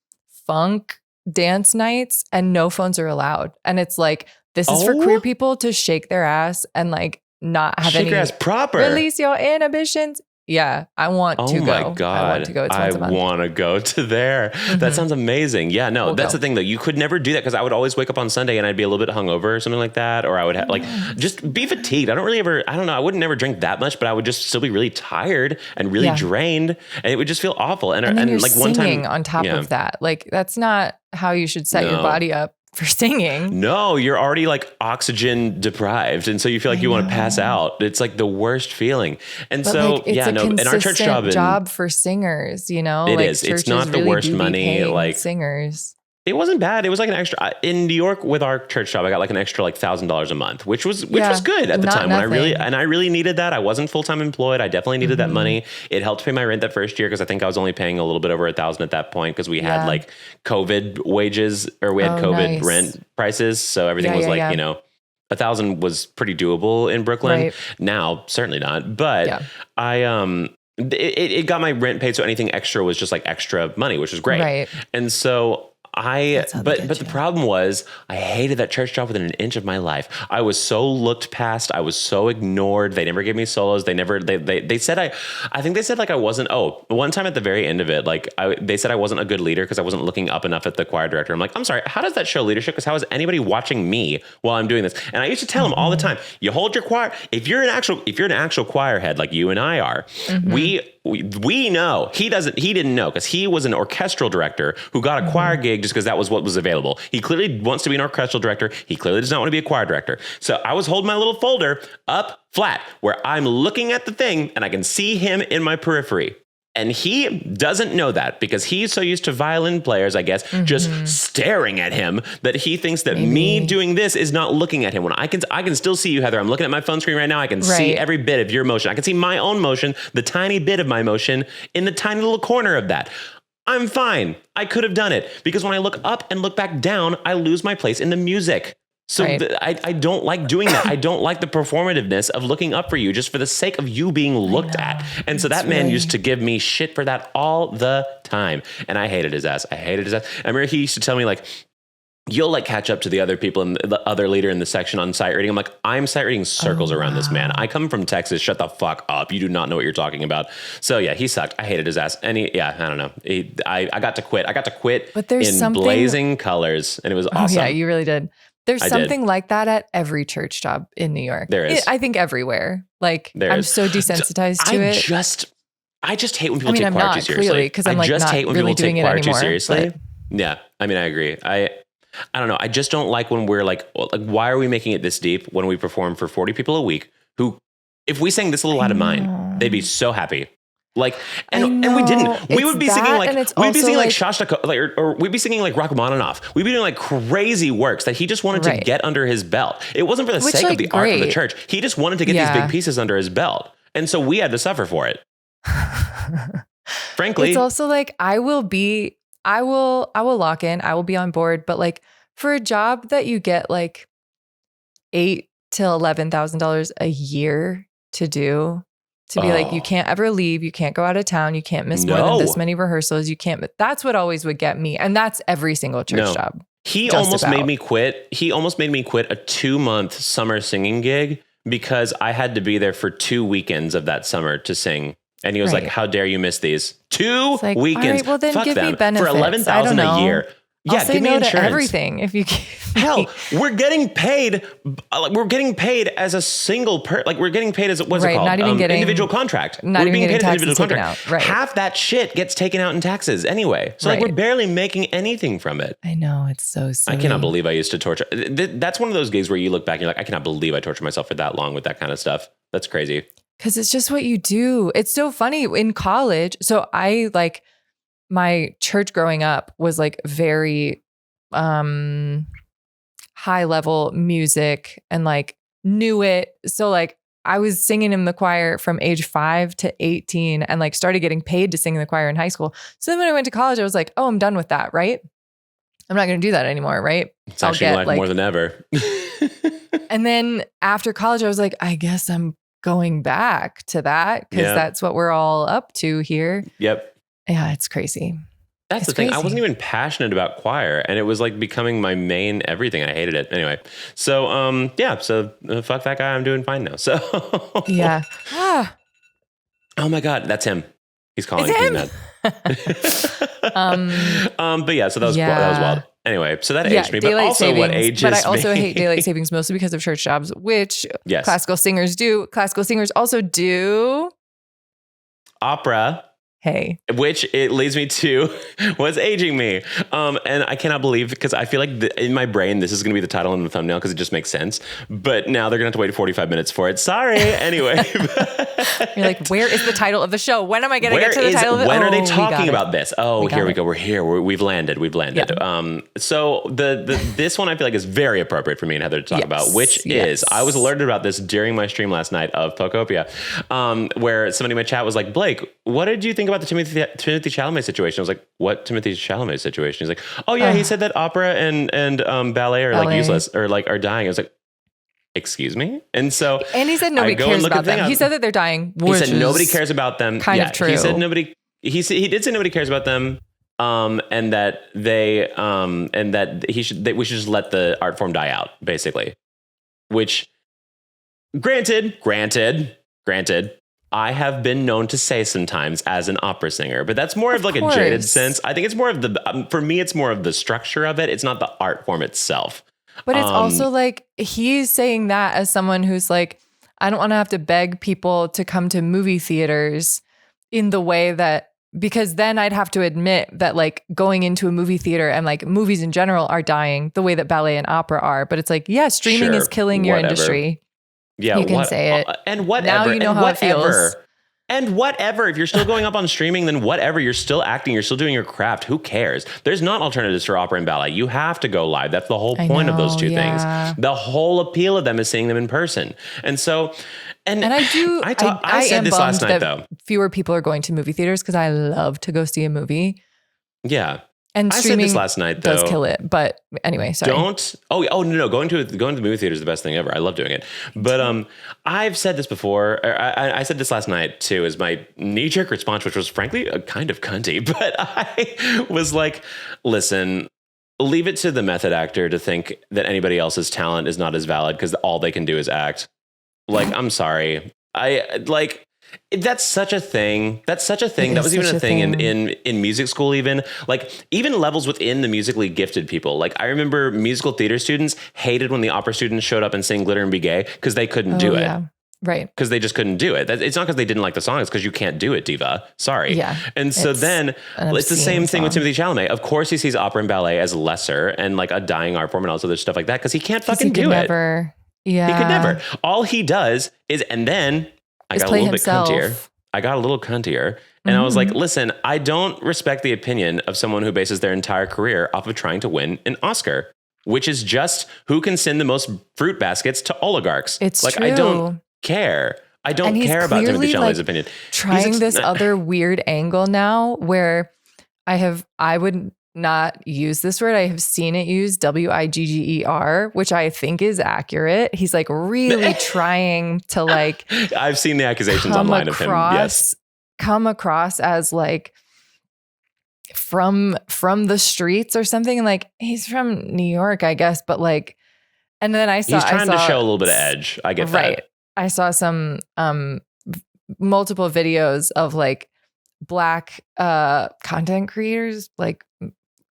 funk dance nights, and no phones are allowed. And it's like, this is for queer people to shake their ass and like not have shake your ass proper. Release your inhibitions. Yeah, I want to go. Oh my God. I want to go. It's once a month. I want to go to there. That sounds amazing. Yeah, no, that's the thing though. You could never do that because I would always wake up on Sunday and I'd be a little bit hungover or something like that. Or I would like just be fatigued. I don't know. I wouldn't never drink that much, but I would just still be really tired and really drained. And it would just feel awful. And then you're like one singing time on top of that. Like that's not how you should set your body up for singing. No, you're already like oxygen deprived. And so you feel like you want to pass out. It's like the worst feeling. And but so, like, it's and our church job for singers, you know? It like is. It's not the worst money. Like singers. It wasn't bad. It was like an extra in New York with our church job. I got like an extra like $1,000 a month, which was good at the time when I really needed that. I wasn't full-time employed. I definitely needed that money. It helped pay my rent that first year because I think I was only paying a little bit over $1,000 at that point because we had like COVID wages or we had COVID rent prices. So everything was like, you know, $1,000 was pretty doable in Brooklyn. Right. Now, certainly not. But it got my rent paid. So anything extra was just like extra money, which was great. Right. And so but the problem was I hated that church job within an inch of my life. I was so looked past. I was so ignored. They never gave me solos. They said I think they said like I wasn't, one time at the very end of it, like they said I wasn't a good leader because I wasn't looking up enough at the choir director. I'm like, I'm sorry, how does that show leadership? Because how is anybody watching me while I'm doing this? And I used to tell them all the time, you hold your choir. If you're an actual choir head, like you and I are, we know he didn't know because he was an orchestral director who got a choir gig just because that was what was available. He clearly wants to be an orchestral director. He clearly does not want to be a choir director. So I was holding my little folder up flat where I'm looking at the thing and I can see him in my periphery. And he doesn't know that because he's so used to violin players, I guess, just staring at him that he thinks that me doing this is not looking at him. When I can still see you, Heather. I'm looking at my phone screen right now. I can see every bit of your motion. I can see my own motion, the tiny bit of my motion in the tiny little corner of that. I'm fine. I could have done it because when I look up and look back down, I lose my place in the music. So I don't like doing that. I don't like the performativeness of looking up for you just for the sake of you being looked at. And so that man used to give me shit for that all the time. And I hated his ass. I remember he used to tell me like, you'll like catch up to the other people and the other leader in the section on sight reading. I'm like, I'm sight reading circles around this man. I come from Texas. Shut the fuck up. You do not know what you're talking about. So yeah, he sucked. I hated his ass. And I don't know. I got to quit. I got to quit but there's in blazing colors and it was awesome. Yeah, you really did. There's something like that at every church job in New York. There is. I think everywhere. Like I'm so desensitized to it. I just hate when people take choir too seriously. Because I'm like not hate when really people doing take it choir anymore. Too seriously. But. Yeah, I mean, I agree. I don't know. I just don't like when we're like, why are we making it this deep when we perform for 40 people a week who, if we sang This Little Light of Mine, they'd be so happy. Like, and we didn't. We would be singing like, Shostakovich, or we'd be singing like Rachmaninoff. We'd be doing like crazy works that he just wanted to get under his belt. It wasn't for the sake of the art of the church. He just wanted to get these big pieces under his belt. And so we had to suffer for it. Frankly. It's also like, I will lock in, I will be on board. But like for a job that you get like $8,000 to $11,000 a year to do, to be like, you can't ever leave. You can't go out of town. You can't miss more than this many rehearsals. You can't. That's what always would get me. And that's every single church job. He almost made me quit. He almost made me quit a 2-month summer singing gig because I had to be there for 2 weekends of that summer to sing. And he was like, how dare you miss these 2 weekends? All right, well, then fuck give them. me benefits. For $11,000 a year. I'll say give me no insurance. to everything if you give Hell, we're getting paid. We're getting paid as a single we're getting paid as what's it called? Not even getting individual contract. Not we're even being getting paid as taxes individual taken contract. out. Right. Half that shit gets taken out in taxes anyway. So like we're barely making anything from it. I know, it's so silly. I cannot believe I used to torture. That's one of those gigs where you look back and you're like, I cannot believe I tortured myself for that long with that kind of stuff. That's crazy. Because it's just what you do. It's so funny in college. So I like my church growing up was like very high level music and like knew it. So like I was singing in the choir from age 5 to 18 and like started getting paid to sing in the choir in high school. So then when I went to college, I was like, oh, I'm done with that, right? I'm not going to do that anymore, right? It's actually in life more than ever. And then after college, I was like, I guess I'm going back to that because that's what we're all up to here. Yep. Yeah, it's crazy. That's the thing. I wasn't even passionate about choir, and it was like becoming my main everything. I hated it. Anyway, so fuck that guy. I'm doing fine now. So yeah. Oh my God, that's him. He's calling. It's He's him. mad. But yeah, so that was wild. Anyway, so that aged me, but also savings, what ages me. But I also me. hate daylight savings mostly because of church jobs, which classical singers do. Classical singers also do opera. Hey. Which it leads me to what's aging me. And I cannot believe, because I feel like in my brain, this is going to be the title and the thumbnail because it just makes sense. But now they're going to have to wait 45 minutes for it. Sorry. Anyway. You're like, where is the title of the show? When am I going to get to the title of it? When are they talking about this? Oh, here we go. We're here. We've landed. Yeah. So this one I feel like is very appropriate for me and Heather to talk about, which is, I was alerted about this during my stream last night of Pocopia, where somebody in my chat was like, Blake, what did you think about the Timothée Chalamet situation? I was like, what Timothée Chalamet situation? He's like, oh yeah, he said that opera and ballet are like useless or like are dying. I was like, excuse me? And he said nobody cares about them. He said that they're dying. He said nobody cares about them. Kind of true. He said he did say nobody cares about them. And that they and that we should just let the art form die out, basically. Which granted, I have been known to say sometimes as an opera singer, but that's more of like a jaded sense. I think it's more of for me, it's more of the structure of it. It's not the art form itself. But it's also like, he's saying that as someone who's like, I don't want to have to beg people to come to movie theaters in the way that, because then I'd have to admit that like going into a movie theater and like movies in general are dying the way that ballet and opera are. But it's like, yeah, streaming is killing your industry. Yeah, you can say it. And whatever. Now you know how it feels. And whatever. If you're still going up on streaming, then whatever. You're still acting. You're still doing your craft. Who cares? There's not alternatives for opera and ballet. You have to go live. That's the whole point of those two things. The whole appeal of them is seeing them in person. And so, and I said this last night, though. Fewer people are going to movie theaters because I love to go see a movie. Yeah. And I said this last night, though. Does kill it, but anyway, sorry. No, going to the movie theater is the best thing ever. I love doing it. But I've said this before. I said this last night too, as my knee-jerk response, which was frankly a kind of cunty. But I was like, listen, leave it to the method actor to think that anybody else's talent is not as valid because all they can do is act. Like, I'm sorry. That's such a thing. That was even a thing in music school, even levels within the musically gifted people. Like, I remember musical theater students hated when the opera students showed up and sang Glitter and Be Gay because they couldn't do it. Yeah. Right. Because they just couldn't do it. It's not because they didn't like the song. It's because you can't do it, diva. Sorry. Yeah. And so then it's the same thing with Timothée Chalamet. Of course, he sees opera and ballet as lesser and like a dying art form and all this other stuff like that because he can't fucking do it. Yeah. He could never. All he does is, and then I got a little bit cuntier. And I was like, listen, I don't respect the opinion of someone who bases their entire career off of trying to win an Oscar, which is just who can send the most fruit baskets to oligarchs. It's like, true. I don't care. I don't care about Timothée Chalamet's opinion. Trying this other weird angle now where I would not use this word. I have seen it used, WIGGER, which I think is accurate. He's like really trying to like. I've seen the accusations online of him. Yes, come across as like from the streets or something. And like he's from New York, I guess, but like, and then he's trying to show a little bit of edge. I get right. that. I saw some multiple videos of like Black content creators, like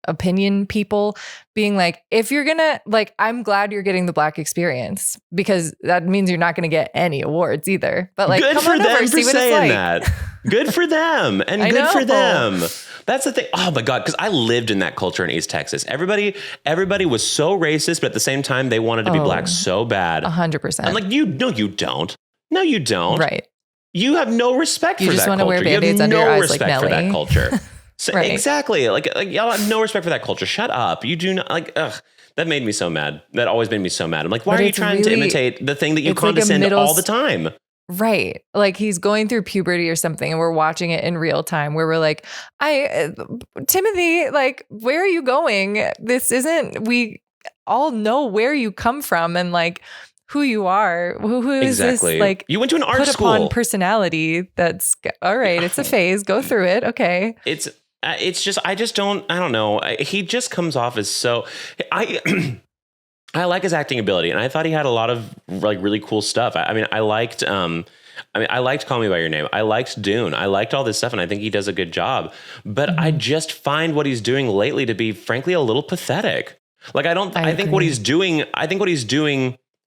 opinion people being like, if you're gonna like, I'm glad you're getting the Black experience because that means you're not gonna get any awards either. But like, come on over, see what it's like. That. Good for them, and good for them. That's the thing. Oh my God, because I lived in that culture in East Texas. Everybody was so racist, but at the same time, they wanted to be Black so bad. 100%. I'm like, you don't. No, you don't. Right. You have no respect for that culture. You just want to wear Band-Aids under your eyes like Nelly. You have no respect for that culture. So, Right. Exactly. Like y'all have no respect for that culture. Shut up. You do not like. Ugh. That made me so mad. That always made me so mad. I'm like, why are you trying to imitate the thing that you condescend all the time? Right. Like he's going through puberty or something and we're watching it in real time where we're like, Timothée, like, where are you going? We all know where you come from and like who you are. Who is this? Like, you went to an art put school. Upon personality. That's all right. It's a phase. Go through it. Okay. It's just, I don't know. He just comes off as I like his acting ability, and I thought he had a lot of like really cool stuff. I liked Call Me by Your Name. I liked Dune. I liked all this stuff, and I think he does a good job. But I just find what he's doing lately to be, frankly, a little pathetic. Like I think what he's doing.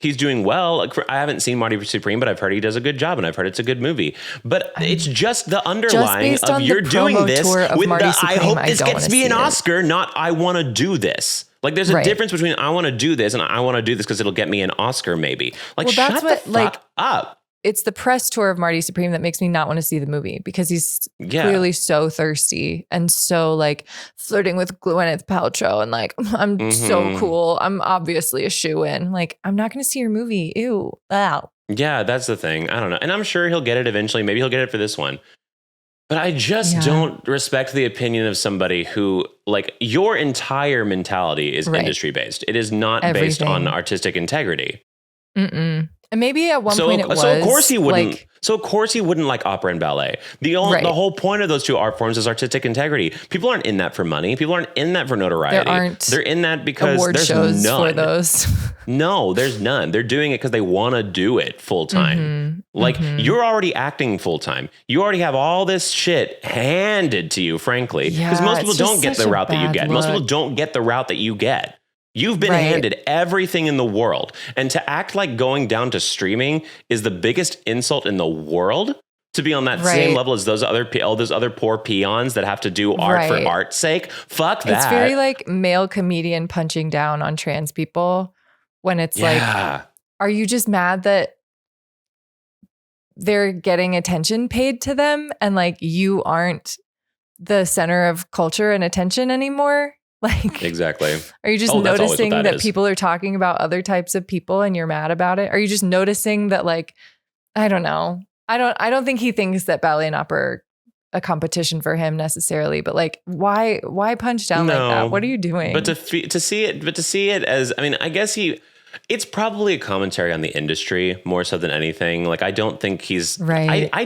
He's doing well. I haven't seen Marty Supreme, but I've heard he does a good job, and I've heard it's a good movie. But it's just the underlying of you're doing this with the I hope this gets me an Oscar, not I want to do this. Like there's a difference between I want to do this and I want to do this because it'll get me an Oscar maybe. Like shut the fuck up. It's the press tour of Marty Supreme that makes me not want to see the movie because he's clearly so thirsty and so like flirting with Gwyneth Paltrow and like, I'm so cool. I'm obviously a shoo-in. Like, I'm not going to see your movie. Ew. Wow. Yeah, that's the thing. I don't know. And I'm sure he'll get it eventually. Maybe he'll get it for this one. But I just don't respect the opinion of somebody who, like, your entire mentality is industry-based. It is not based on artistic integrity. Mm-mm. And maybe at one point it was. So of course he wouldn't. So of course he wouldn't like opera and ballet. The whole point of those two art forms is artistic integrity. People aren't in that for money. People aren't in that for notoriety. They're in that because award there's shows none for those. No, there's none. They're doing it because they want to do it full time. You're already acting full time. You already have all this shit handed to you, frankly, because most people don't get the route that you get. Most people don't get the route that you get. You've been handed everything in the world. And to act like going down to streaming is the biggest insult in the world, to be on that same level as all those other poor peons that have to do art for art's sake. Fuck that. It's very like male comedian punching down on trans people when it's like, are you just mad that they're getting attention paid to them and like you aren't the center of culture and attention anymore? Like, exactly. Are you just noticing that people are talking about other types of people and you're mad about it? Are you just noticing that, like, I don't know. I don't think he thinks that ballet and opera are a competition for him necessarily, but like, why punch down like that? What are you doing? But to see it as, I mean, I guess it's probably a commentary on the industry more so than anything. Like, I don't think he's right. I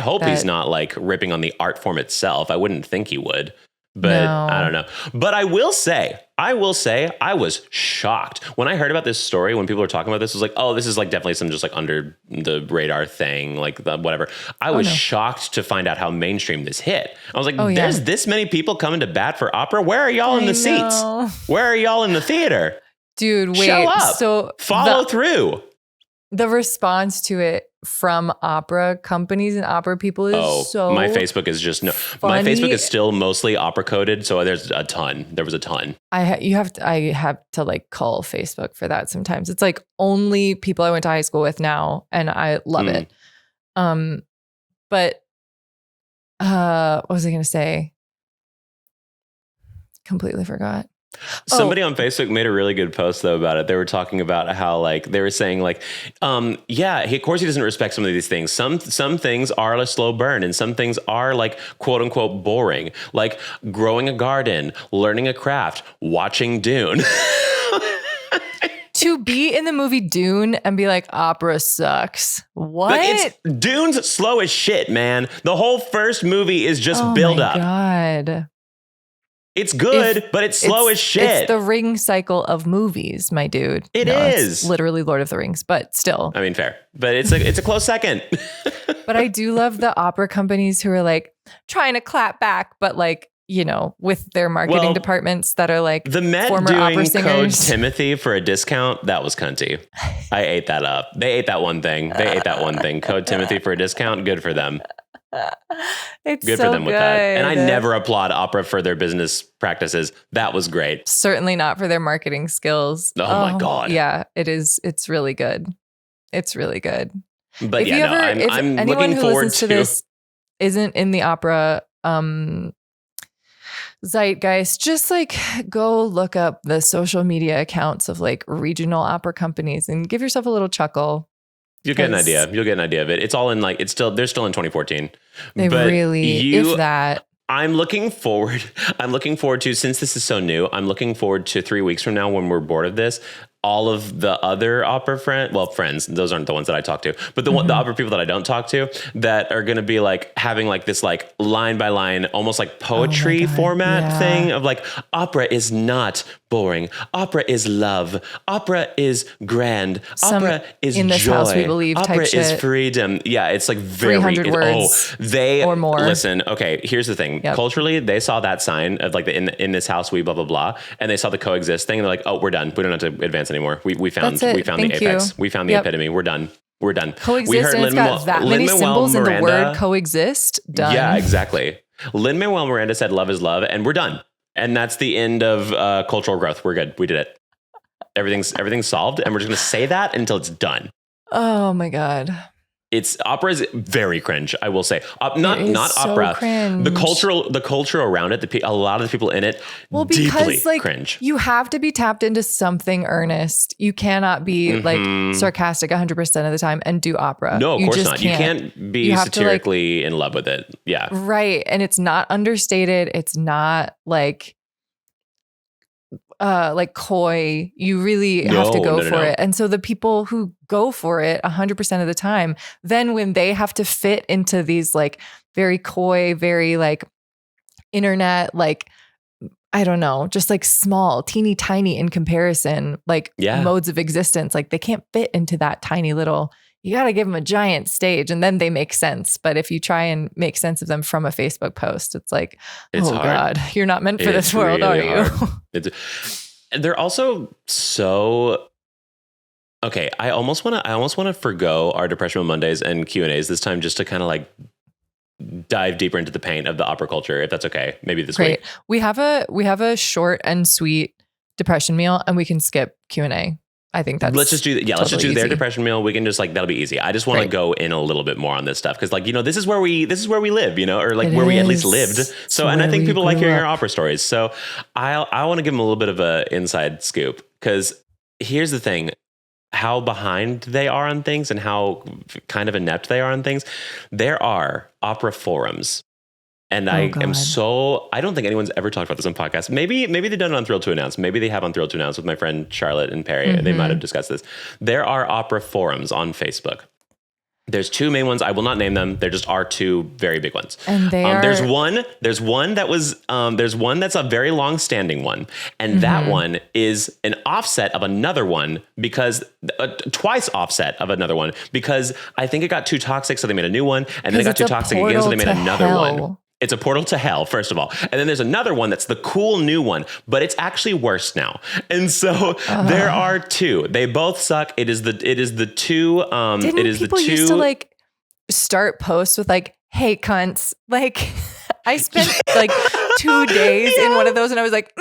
hope he's not like ripping on the art form itself. I wouldn't think he would. But I don't know. But I will say, I was shocked when I heard about this story. When people were talking about this, it was like, oh, this is like definitely some just like under the radar thing, like whatever. I was shocked to find out how mainstream this hit. I was like, there's this many people coming to bat for opera. Where are y'all in the seats? Where are y'all in the theater? Dude, wait. Show up. So follow through. The response to it from opera companies and opera people is my Facebook is just funny. My Facebook is still mostly opera coded, so there was a ton. I have to like call Facebook for that sometimes. It's like only people I went to high school with now, and I love it. But what was I going to say? Completely forgot. Somebody on Facebook made a really good post though about it. They were talking about how like they were saying like, of course he doesn't respect some of these things. Some things are a slow burn, and some things are like quote unquote boring, like growing a garden, learning a craft, watching Dune. To be in the movie Dune and be like, opera sucks. What? Like, Dune's slow as shit, man. The whole first movie is just build up. Oh my God. It's good, but it's slow as shit. It's the ring cycle of movies, my dude. It is. It's literally Lord of the Rings, but still. I mean, fair. But it's a close second. But I do love the opera companies who are like trying to clap back, but like, you know, with their marketing departments that are like the Met former doing opera singers. Code Timothée for a discount, that was cunty. I ate that up. They ate that one thing. Code Timothée for a discount. Good for them. It's good so for them with that. And I never applaud opera for their business practices. That was great. Certainly not for their marketing skills. Oh my God. Yeah, it is. It's really good. It's really good. But if I'm anyone looking who forward listens to this isn't in the opera zeitgeist, just like go look up the social media accounts of like regional opera companies and give yourself a little chuckle. You'll get an idea. You'll get an idea of it. It's all in like, they're still in 2014. They but really, if that. I'm looking forward to, since this is so new, I'm looking forward to 3 weeks from now when we're bored of this, all of the other opera friends, those aren't the ones that I talk to, but the opera people that I don't talk to that are going to be like having like this like line by line, almost like poetry format thing of like, opera is not boring. Opera is love. Opera is grand. Opera is in this joy. house we believe opera type is shit. Freedom. Yeah, it's like very 300 words or more. Listen, okay, here's the thing. Yep. Culturally, they saw that sign of like in this house we blah blah blah, and they saw the coexist thing, and they're like, oh, we're done. We don't have to advance anymore. We found the apex. We found the epitome. We're done. Coexist, and it's got that many symbols in the word coexist. Done. Yeah, exactly. Lin-Manuel Miranda said love is love, and we're done. And that's the end of cultural growth. We're good. We did it. Everything's solved, and we're just going to say that until it's done. Oh my God. Opera is very cringe, I will say. Not so opera. Cringe. The culture around it, a lot of the people in it, because deeply cringe. You have to be tapped into something earnest. You cannot be like sarcastic 100% of the time and do opera. No, of course not. You can't be satirically in love with it. Yeah. Right. And it's not understated. It's not like coy. You really have to go for it. And so the people who go for it 100% of the time, then when they have to fit into these like very coy, very like internet, like, I don't know, just like small, teeny tiny in comparison, like modes of existence, like they can't fit into that tiny little, you got to give them a giant stage and then they make sense. But if you try and make sense of them from a Facebook post, it's like, it's hard. God, you're not meant for this world, really are you? They're also so okay. I almost want to forgo our Depression Mondays and Q&As this time, just to kind of like dive deeper into the paint of the opera culture, if that's okay. Maybe this week. We have a short and sweet depression meal, and we can skip Q&A. I think that's let's just do totally let's just do their easy. depression meal. We can just like, that'll be easy. I just want to go in a little bit more on this stuff because like, this is where we live, or like where we at least lived. So, and I think people like hearing our opera stories. So I want to give them a little bit of a inside scoop, because here's the thing, how behind they are on things and how kind of inept they are on things. There are opera forums. And I don't think anyone's ever talked about this on podcasts. Maybe they've done it on Thrilled to Announce. Maybe they have on Thrilled to Announce with my friend Charlotte and Perry. They might have discussed this. There are opera forums on Facebook. There's two main ones. I will not name them. There just are two very big ones. And there's one that's a very long standing one. And that one is an offset of another one, because twice offset of another one, because I think it got too toxic. So they made a new one, and then it got too toxic again. So they made another one. It's a portal to hell, first of all. And then there's another one that's the cool new one, but it's actually worse now. And so there are two. They both suck. It is the two. People used to like start posts with like, "Hey cunts." Like I spent like 2 days in one of those, and I was like,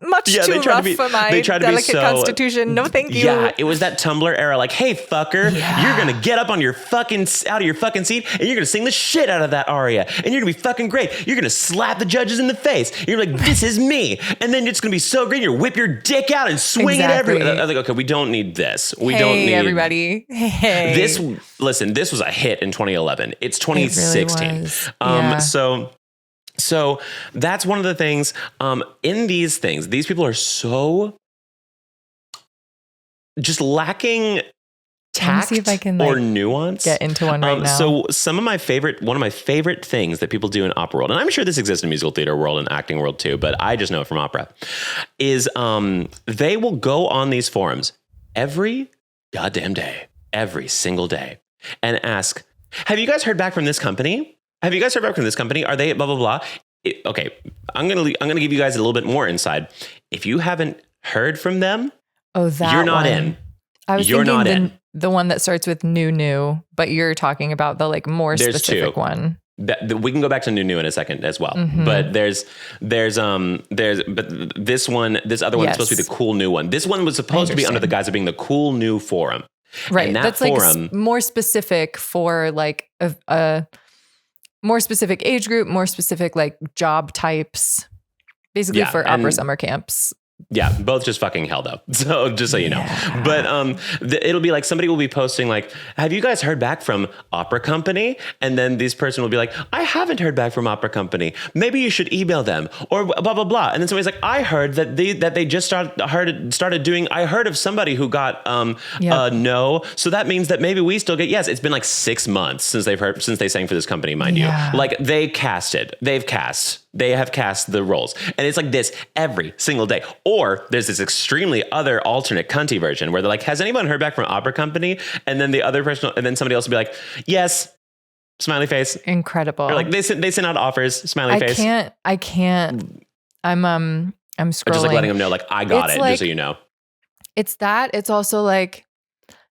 much too rough for my delicate constitution. No, thank you. Yeah, it was that Tumblr era. Like, hey, fucker, you're gonna get up on out of your fucking seat, and you're gonna sing the shit out of that aria, and you're gonna be fucking great. You're gonna slap the judges in the face. You're like, this is me, and then it's gonna be so great. You whip your dick out and swing it everywhere. I was like, okay, we don't need this. We don't need everybody. Hey, this. Listen, this was a hit in 2011. It's 2016. It really was. So that's one of the things in these things. These people are so just lacking tact or nuance. Get into one right now. So one of my favorite things that people do in opera world, and I'm sure this exists in musical theater world and acting world too, but I just know it from opera, is they will go on these forums every goddamn day, every single day, and ask, have you guys heard back from this company? Have you guys heard back from this company? Are they blah, blah, blah? Okay, I'm gonna give you guys a little bit more inside. If you haven't heard from them, you're not in. I was thinking the one that starts with new, but you're talking about the like more specific one. We can go back to new in a second as well. But this other one is supposed to be the cool new one. This one was supposed to be under the guise of being the cool new forum. Right. And that's forum, like more specific for like a more specific age group, more specific like job types. Basically for opera summer camps. Yeah, both just fucking hell though. So just so you know. But it'll be like somebody will be posting like, have you guys heard back from Opera Company? And then this person will be like, I haven't heard back from Opera Company. Maybe you should email them or blah, blah, blah. And then somebody's like, I heard that they just started doing, I heard of somebody who got no. So that means that maybe we still get yes. It's been like 6 months since they sang for this company, mind you. Like they have cast the roles. And it's like this every single day. Or there's this extremely other alternate cunty version where they're like, has anyone heard back from Opera Company? And then the other person, and then somebody else will be like, yes, smiley face. Incredible. Or like they send out offers, smiley face. I can't. I'm scrolling. I'm just like letting them know, like, I got it, like, just so you know. It's that. It's also like,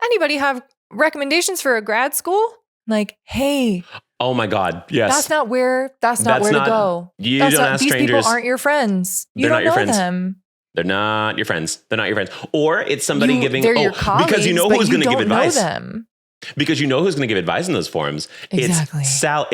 anybody have recommendations for a grad school? Like, hey. Oh my God. Yes. That's not where to go. You don't ask these strangers. These people aren't your friends. You don't know them. They're not your friends. They're not your friends. Or it's somebody giving, they're your colleagues, because you know who's going to give advice. Them. Because you know who's going to give advice in those forums. Exactly.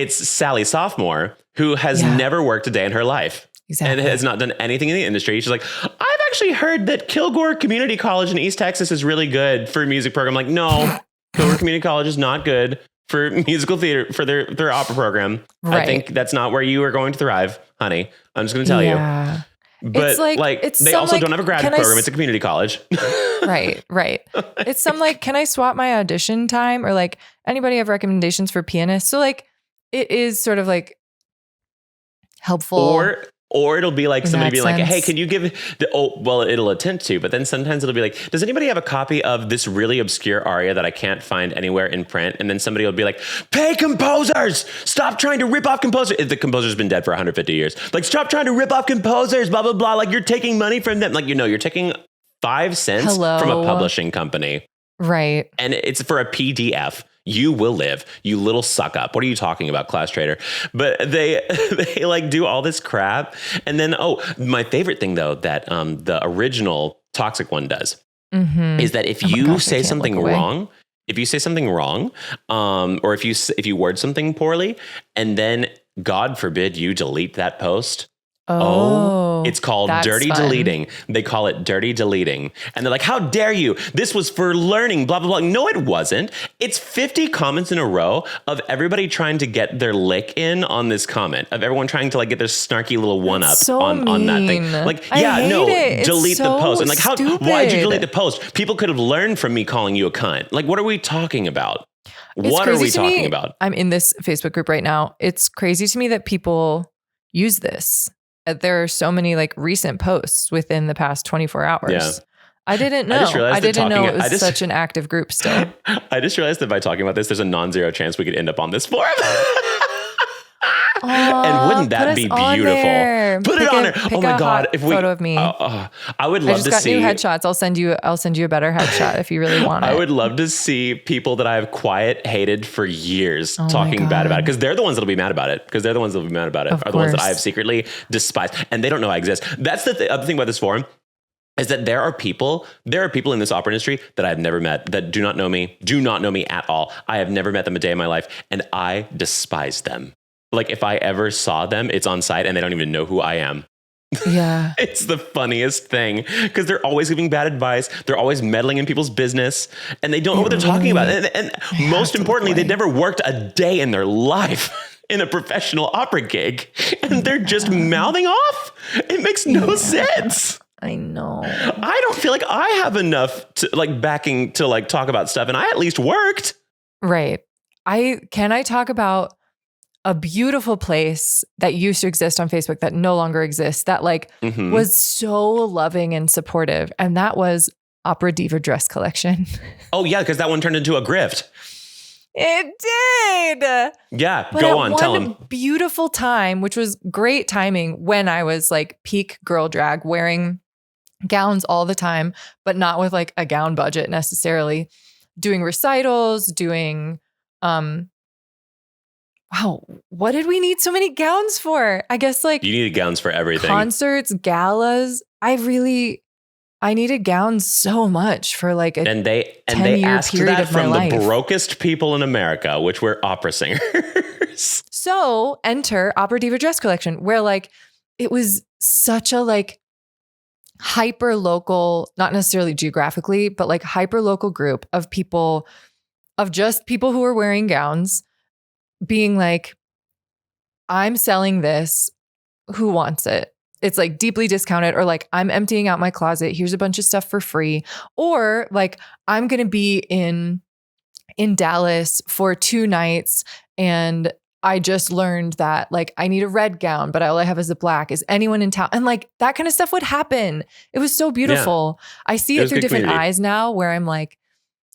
It's Sally Sophomore, who has never worked a day in her life. Exactly. And has not done anything in the industry. She's like, I've actually heard that Kilgore Community College in East Texas is really good for a music program. Like, no, Kilgore Community College is not good for musical theater, for their opera program. Right. I think that's not where you are going to thrive, honey. I'm just going to tell you. But they also don't have a grad program. It's a community college. Right. It's some like, can I swap my audition time? Or like, anybody have recommendations for pianists? So like, it is sort of like helpful. Or it'll be like somebody being like, hey, can you give it'll attempt to, but then sometimes it'll be like, does anybody have a copy of this really obscure aria that I can't find anywhere in print? And then somebody will be like, pay composers, stop trying to rip off composers. If the composer's been dead for 150 years, like, stop trying to rip off composers, blah, blah, blah. Like, you're taking money from them. Like, you're taking 5 cents from a publishing company. Right. And it's for a PDF. You will live, you little suck up. What are you talking about, class trader? But they like do all this crap. And then, my favorite thing though, that the original Toxic one does is that if you say something wrong, or if you word something poorly, and then God forbid you delete that post. It's called dirty deleting. They call it dirty deleting. And they're like, how dare you? This was for learning, blah, blah, blah. No, it wasn't. It's 50 comments in a row of everybody trying to get their lick in on this comment, of everyone trying to like get their snarky little one up on that thing. Like, delete the post. And like, why'd you delete the post? People could have learned from me calling you a cunt. Like, what are we talking about? What are we talking about? I'm in this Facebook group right now. It's crazy to me that people use this. There are so many like recent posts within the past 24 hours. Yeah. I didn't know. I didn't know it was such an active group still. I just realized that by talking about this, there's a non-zero chance we could end up on this forum. And wouldn't that be beautiful? Put it on there. Oh my God. If we photo of me. I would love to see new headshots. I'll send you a better headshot if you really want it. I would love to see people that I have hated for years talking bad about it, because they're the ones that'll be mad about it. Are the ones that I have secretly despised, and they don't know I exist. That's the other thing about this forum. Is that there are people in this opera industry that I've never met, that do not know me at all. I have never met them a day in my life, and I despise them. Like, if I ever saw them, it's on site and they don't even know who I am. Yeah. It's the funniest thing, because they're always giving bad advice. They're always meddling in people's business, and they don't know what they're talking about. And most importantly, they've never worked a day in their life in a professional opera gig, and they're just mouthing off. It makes no sense. I know. I don't feel like I have enough backing to talk about stuff, and I at least worked. Right. Can I talk about a beautiful place that used to exist on Facebook that no longer exists, that was so loving and supportive. And that was Opera Diva Dress Collection. Oh yeah, because that one turned into a grift. It did. Yeah, but go on, tell them. Beautiful time, which was great timing when I was peak girl drag, wearing gowns all the time, but not with a gown budget necessarily. Doing recitals, doing wow, what did we need so many gowns for? I guess you needed gowns for everything. Concerts, galas. I needed gowns so much for a and they asked that from the brokest people in America, which were opera singers. So enter Opera Diva Dress Collection, where it was such a like hyper local, not necessarily geographically, but like hyper local group of people, of just people who were wearing gowns being like, I'm selling this. Who wants it? It's like deeply discounted, or like I'm emptying out my closet. Here's a bunch of stuff for free. Or like I'm going to be in Dallas for 2 nights and I just learned that like I need a red gown, but all I have is a black. Is anyone in town? And like that kind of stuff would happen. It was so beautiful. Yeah. I see it through different eyes now where I'm like,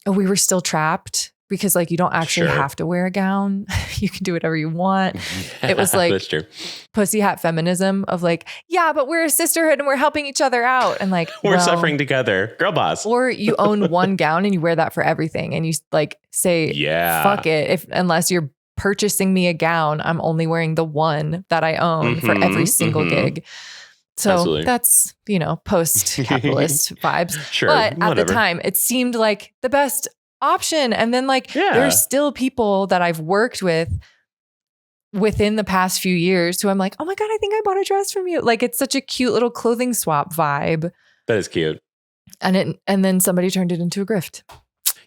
oh, we were still trapped because like you don't actually have to wear a gown. You can do whatever you want. It was like That's true. Pussy hat feminism of like, yeah, but we're a sisterhood and we're helping each other out. And like, we're suffering together. Girl boss. Or you own one gown and you wear that for everything. And you like say, fuck it. Unless you're purchasing me a gown, I'm only wearing the one that I own for every single gig. So Absolutely. That's, post-capitalist vibes. Sure. But at the time, it seemed like the best option. And then like, there's still people that I've worked with within the past few years who I'm like, oh my God, I think I bought a dress from you. Like, it's such a cute little clothing swap vibe. That is cute. And then somebody turned it into a grift.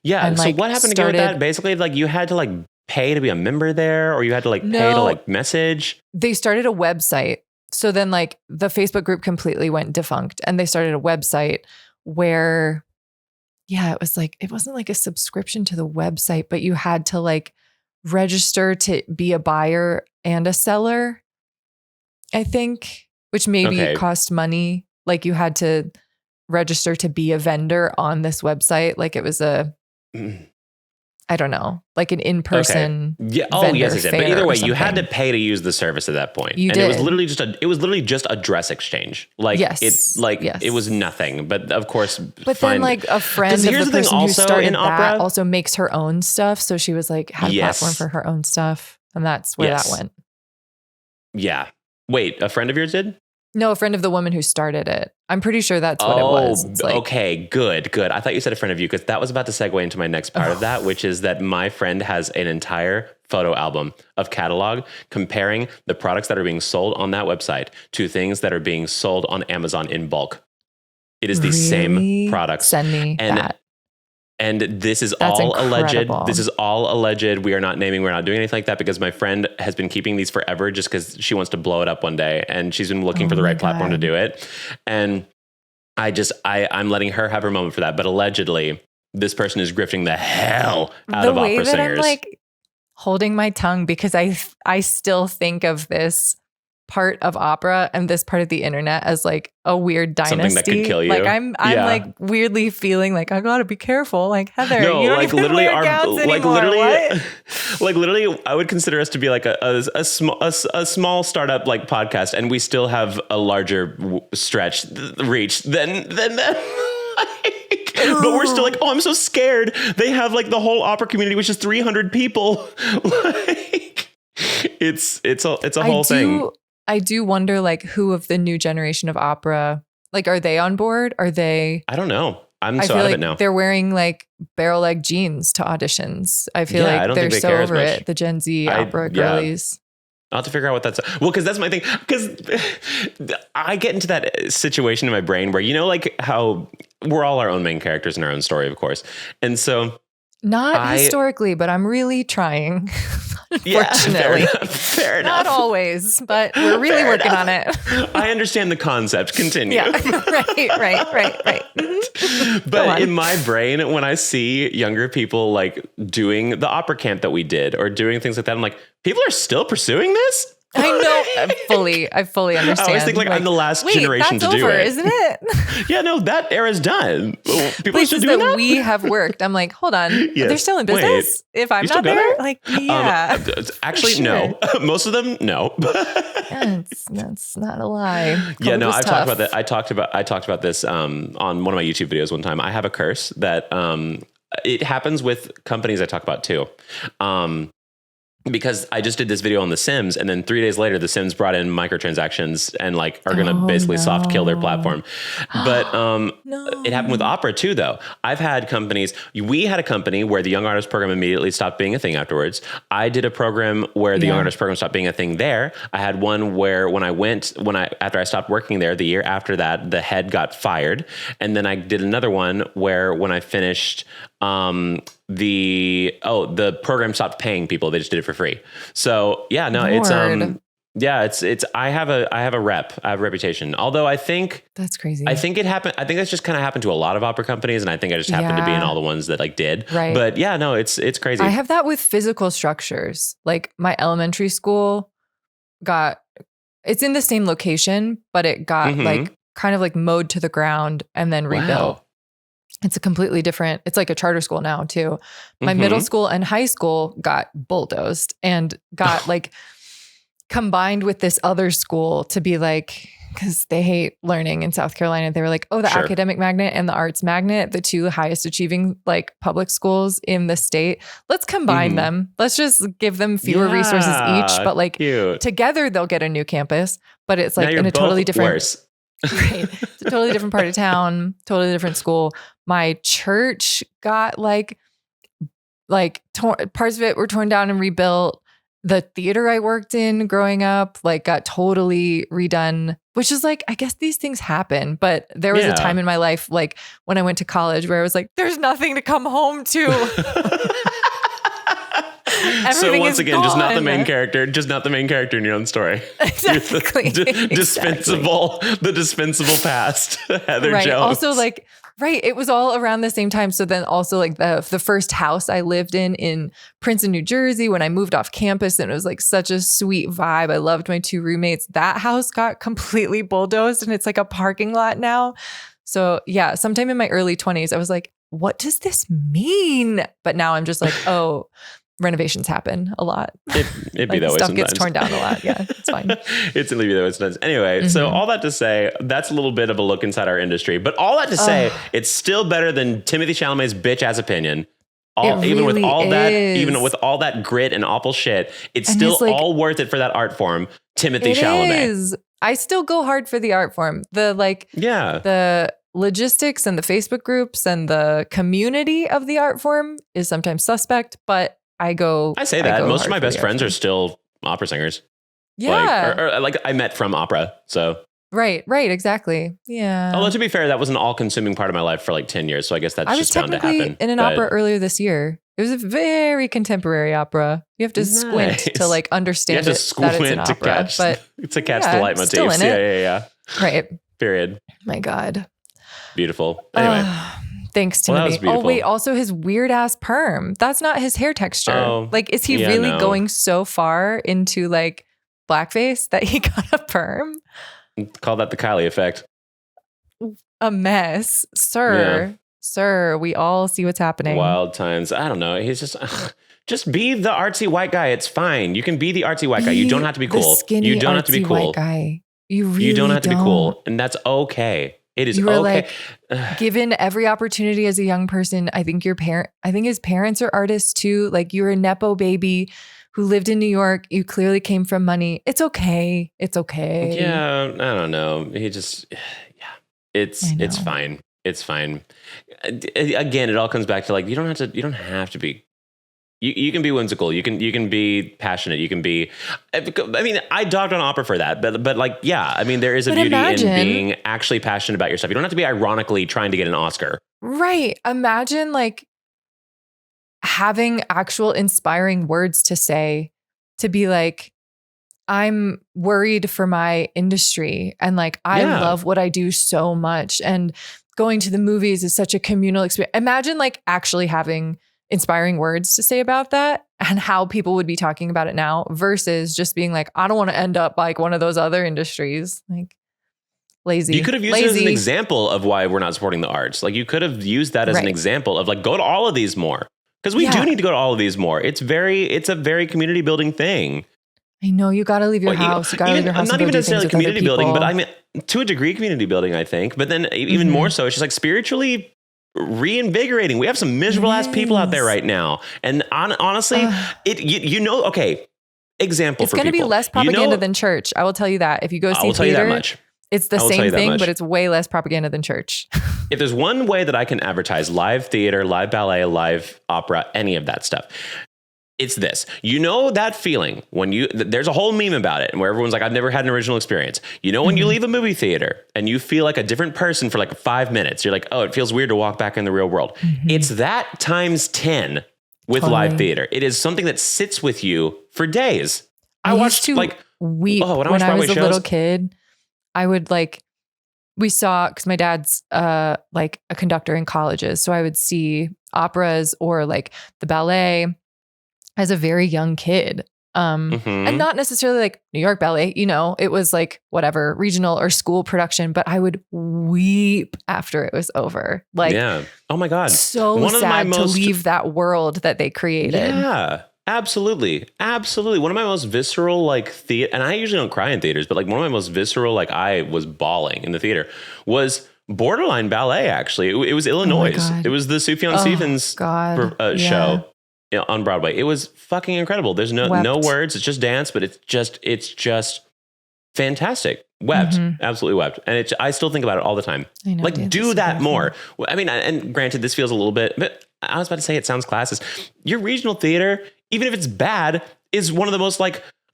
Yeah. And, so what happened to with that? Basically, like you had to like pay to be a member there, or you had to like pay to like message? They started a website. So then like the Facebook group completely went defunct and they started a website where, it wasn't like a subscription to the website, but you had to like register to be a buyer and a seller, I think, which maybe cost money. Like you had to register to be a vendor on this website. Like it was I don't know, like an in-person. Okay. Yeah. Oh, yes. But either way, you had to pay to use the service at that point. You did. It was literally just a dress exchange. Like it was nothing. But of course, then like a friend of the person who started that also makes her own stuff. So she was like, had a platform for her own stuff. And that's where that went. Yeah. Wait, a friend of yours did? No, a friend of the woman who started it. I'm pretty sure that's what it was. It's like, okay, good. I thought you said a friend of you because that was about to segue into my next part of that, which is that my friend has an entire photo album of catalog comparing the products that are being sold on that website to things that are being sold on Amazon in bulk. It is the same products. Send me that. And this is all alleged. This is all alleged. We are not naming. We're not doing anything like that because my friend has been keeping these forever just because she wants to blow it up one day. And she's been looking for the right platform to do it. And I'm letting her have her moment for that. But allegedly, this person is grifting the hell out of opera singers. I'm like holding my tongue because I still think of this part of opera and this part of the internet as like a weird dynasty. Something that could kill you. Like I'm like weirdly feeling like I gotta be careful. Like Heather, you don't even wear gowns anymore. Literally, I would consider us to be like a small startup like podcast, and we still have a larger reach than them. But we're still like, oh, I'm so scared. They have like the whole opera community, which is 300 people. Like, it's a whole thing. I do wonder, like, who of the new generation of opera, like, are they on board? Are they? I don't know. I'm so out of it now. They're wearing like barrel leg jeans to auditions. I feel like they're so over it. The Gen Z opera girlies. I'll have to figure out what that's. Well, because that's my thing. Because I get into that situation in my brain where, like how we're all our own main characters in our own story, of course. And so. Not historically, but I'm really trying. Unfortunately. Yeah, fair enough. Not always, but we're really working on it. I understand the concept. Continue. Yeah. Right. Mm-hmm. But in my brain, when I see younger people like doing the opera camp that we did or doing things like that, I'm like, people are still pursuing this? I know. I fully understand. I always think like I'm the last generation to do it. Isn't it? Yeah, no, that era's done. People should do that. We have worked. I'm like, hold on. Yes. They're still in business. If I'm not there, like, yeah. Actually, no. Most of them, no. That's not a lie. Yeah, no, I've talked about that. I talked about this on one of my YouTube videos one time. I have a curse that it happens with companies I talk about too. because I just did this video on The Sims, and then 3 days later, The Sims brought in microtransactions and like are going to basically soft kill their platform. But it happened with Opera too, though. I've had companies. We had a company where the Young Artist Program immediately stopped being a thing afterwards. I did a program where the Young Artist Program stopped being a thing there. I had one where after I stopped working there, the year after that, the head got fired, and then I did another one where when I finished. The program stopped paying people. They just did it for free. So yeah, no, Lord. it's I have a reputation. Although I think that's crazy. I think it happened. I think that's just kind of happened to a lot of opera companies. And I think I just happened to be in all the ones that like did. Right. But yeah, no, it's crazy. I have that with physical structures. Like my elementary school it's in the same location, but it got like kind of like mowed to the ground and then rebuilt. Wow. It's a completely different, it's like a charter school now too. My middle school and high school got bulldozed and got like combined with this other school to be like, because they hate learning in South Carolina. They were like, oh, the academic magnet and the arts magnet, the two highest achieving like public schools in the state. Let's combine them. Let's just give them fewer resources each, but like together they'll get a new campus, but it's like in a totally different worse. Right. It's a totally different part of town, totally different school. My church got parts of it were torn down and rebuilt. The theater I worked in growing up, like got totally redone, which is like, I guess these things happen. But there was a time in my life, like when I went to college where I was like, there's nothing to come home to. So once again, just not the main character in your own story. Exactly. The dispensable past, Heather Jones. Also it was all around the same time. So then also like the first house I lived in Princeton, New Jersey, when I moved off campus, and it was like such a sweet vibe. I loved my two roommates. That house got completely bulldozed and it's like a parking lot now. So yeah, sometime in my early 20s, I was like, what does this mean? But now I'm just like, oh, renovations happen a lot. It'd be that way stuff sometimes. Gets torn down a lot. Yeah, it's fine. It's be that way sometimes. Anyway, so all that to say, that's a little bit of a look inside our industry. But all that to say, it's still better than Timothée Chalamet's bitch ass opinion. Even with all that grit and awful shit, it's still all worth it for that art form. Timothée Chalamet. I still go hard for the art form. The logistics and the Facebook groups and the community of the art form is sometimes suspect, but I say that most of my best friends are still opera singers. Yeah. Or like I met from opera. So. Right. Exactly. Yeah. Although to be fair, that was an all consuming part of my life for like 10 years. So I guess that's just bound to happen. I was technically in an opera earlier this year. It was a very contemporary opera. You have to squint to like understand that it's an opera. To catch the leitmotifs. Yeah. Right. Period. My God. Beautiful. Anyway. Thanks, Timothy. Oh, wait. Also, his weird ass perm. That's not his hair texture. Oh, like, is he really going so far into like blackface that he got a perm? Call that the Kylie effect. A mess, sir. Yeah. Sir, we all see what's happening. Wild times. I don't know. He's just be the artsy white guy. It's fine. You can be the artsy white guy. You don't have to be cool. You don't have to be cool. White guy. You don't have to be cool, and that's okay. It is okay. Like, given every opportunity as a young person, I think his parents are artists too. Like, you're a Nepo baby who lived in New York. You clearly came from money. It's okay. It's okay. Yeah. I don't know. It's fine. It's fine. Again, it all comes back to like, you don't have to be. You can be whimsical. You can be passionate. You can be. I mean, I dogged on opera for that, but like, yeah. I mean, there is a beauty in being actually passionate about your stuff. You don't have to be ironically trying to get an Oscar. Right. Imagine like having actual inspiring words to say, to be like, I'm worried for my industry, and like I love what I do so much, and going to the movies is such a communal experience. Imagine like actually having inspiring words to say about that and how people would be talking about it now versus just being like, I don't want to end up like one of those other industries. Like, lazy. You could have used it as an example of why we're not supporting the arts. Like, you could have used that as an example of like, go to all of these more. Because we do need to go to all of these more. It's a very community building thing. I know, you got to leave your house. You got to leave your house. Not even necessarily community building, but I mean, to a degree, community building, I think. But then even more so, it's just like spiritually reinvigorating. We have some miserable ass people out there right now. And honestly, okay, example it's for people. It's going to be less propaganda than church. I will tell you that. If you go see theater, tell you that much. It's the same thing, but it's way less propaganda than church. If there's one way that I can advertise live theater, live ballet, live opera, any of that stuff, it's this. You know that feeling when there's a whole meme about it where everyone's like, I've never had an original experience. You know, when you leave a movie theater and you feel like a different person for like 5 minutes, you're like, oh, it feels weird to walk back in the real world. It's that times 10 with live theater. It is something that sits with you for days. I watched to weep when I was a little kid. I would we saw, because my dad's like a conductor in colleges. So I would see operas or like the ballet as a very young kid. And not necessarily like New York Ballet, it was like whatever, regional or school production, but I would weep after it was over. Like, yeah. Oh my God. So sad to leave that world that they created. Yeah. Absolutely. Absolutely. One of my most visceral, theater, and I usually don't cry in theaters, but one of my most visceral, I was bawling in the theater, was borderline ballet, actually. It was Illinois. It was the Sufjan Stevens show on Broadway. It was fucking incredible. There's no words. It's just dance, but it's just fantastic. Wept. Absolutely wept. And I still think about it all the time. I know, do that more. I mean, and granted, this feels a little bit, but I was about to say it sounds classist. Your regional theater, even if it's bad, is one of the most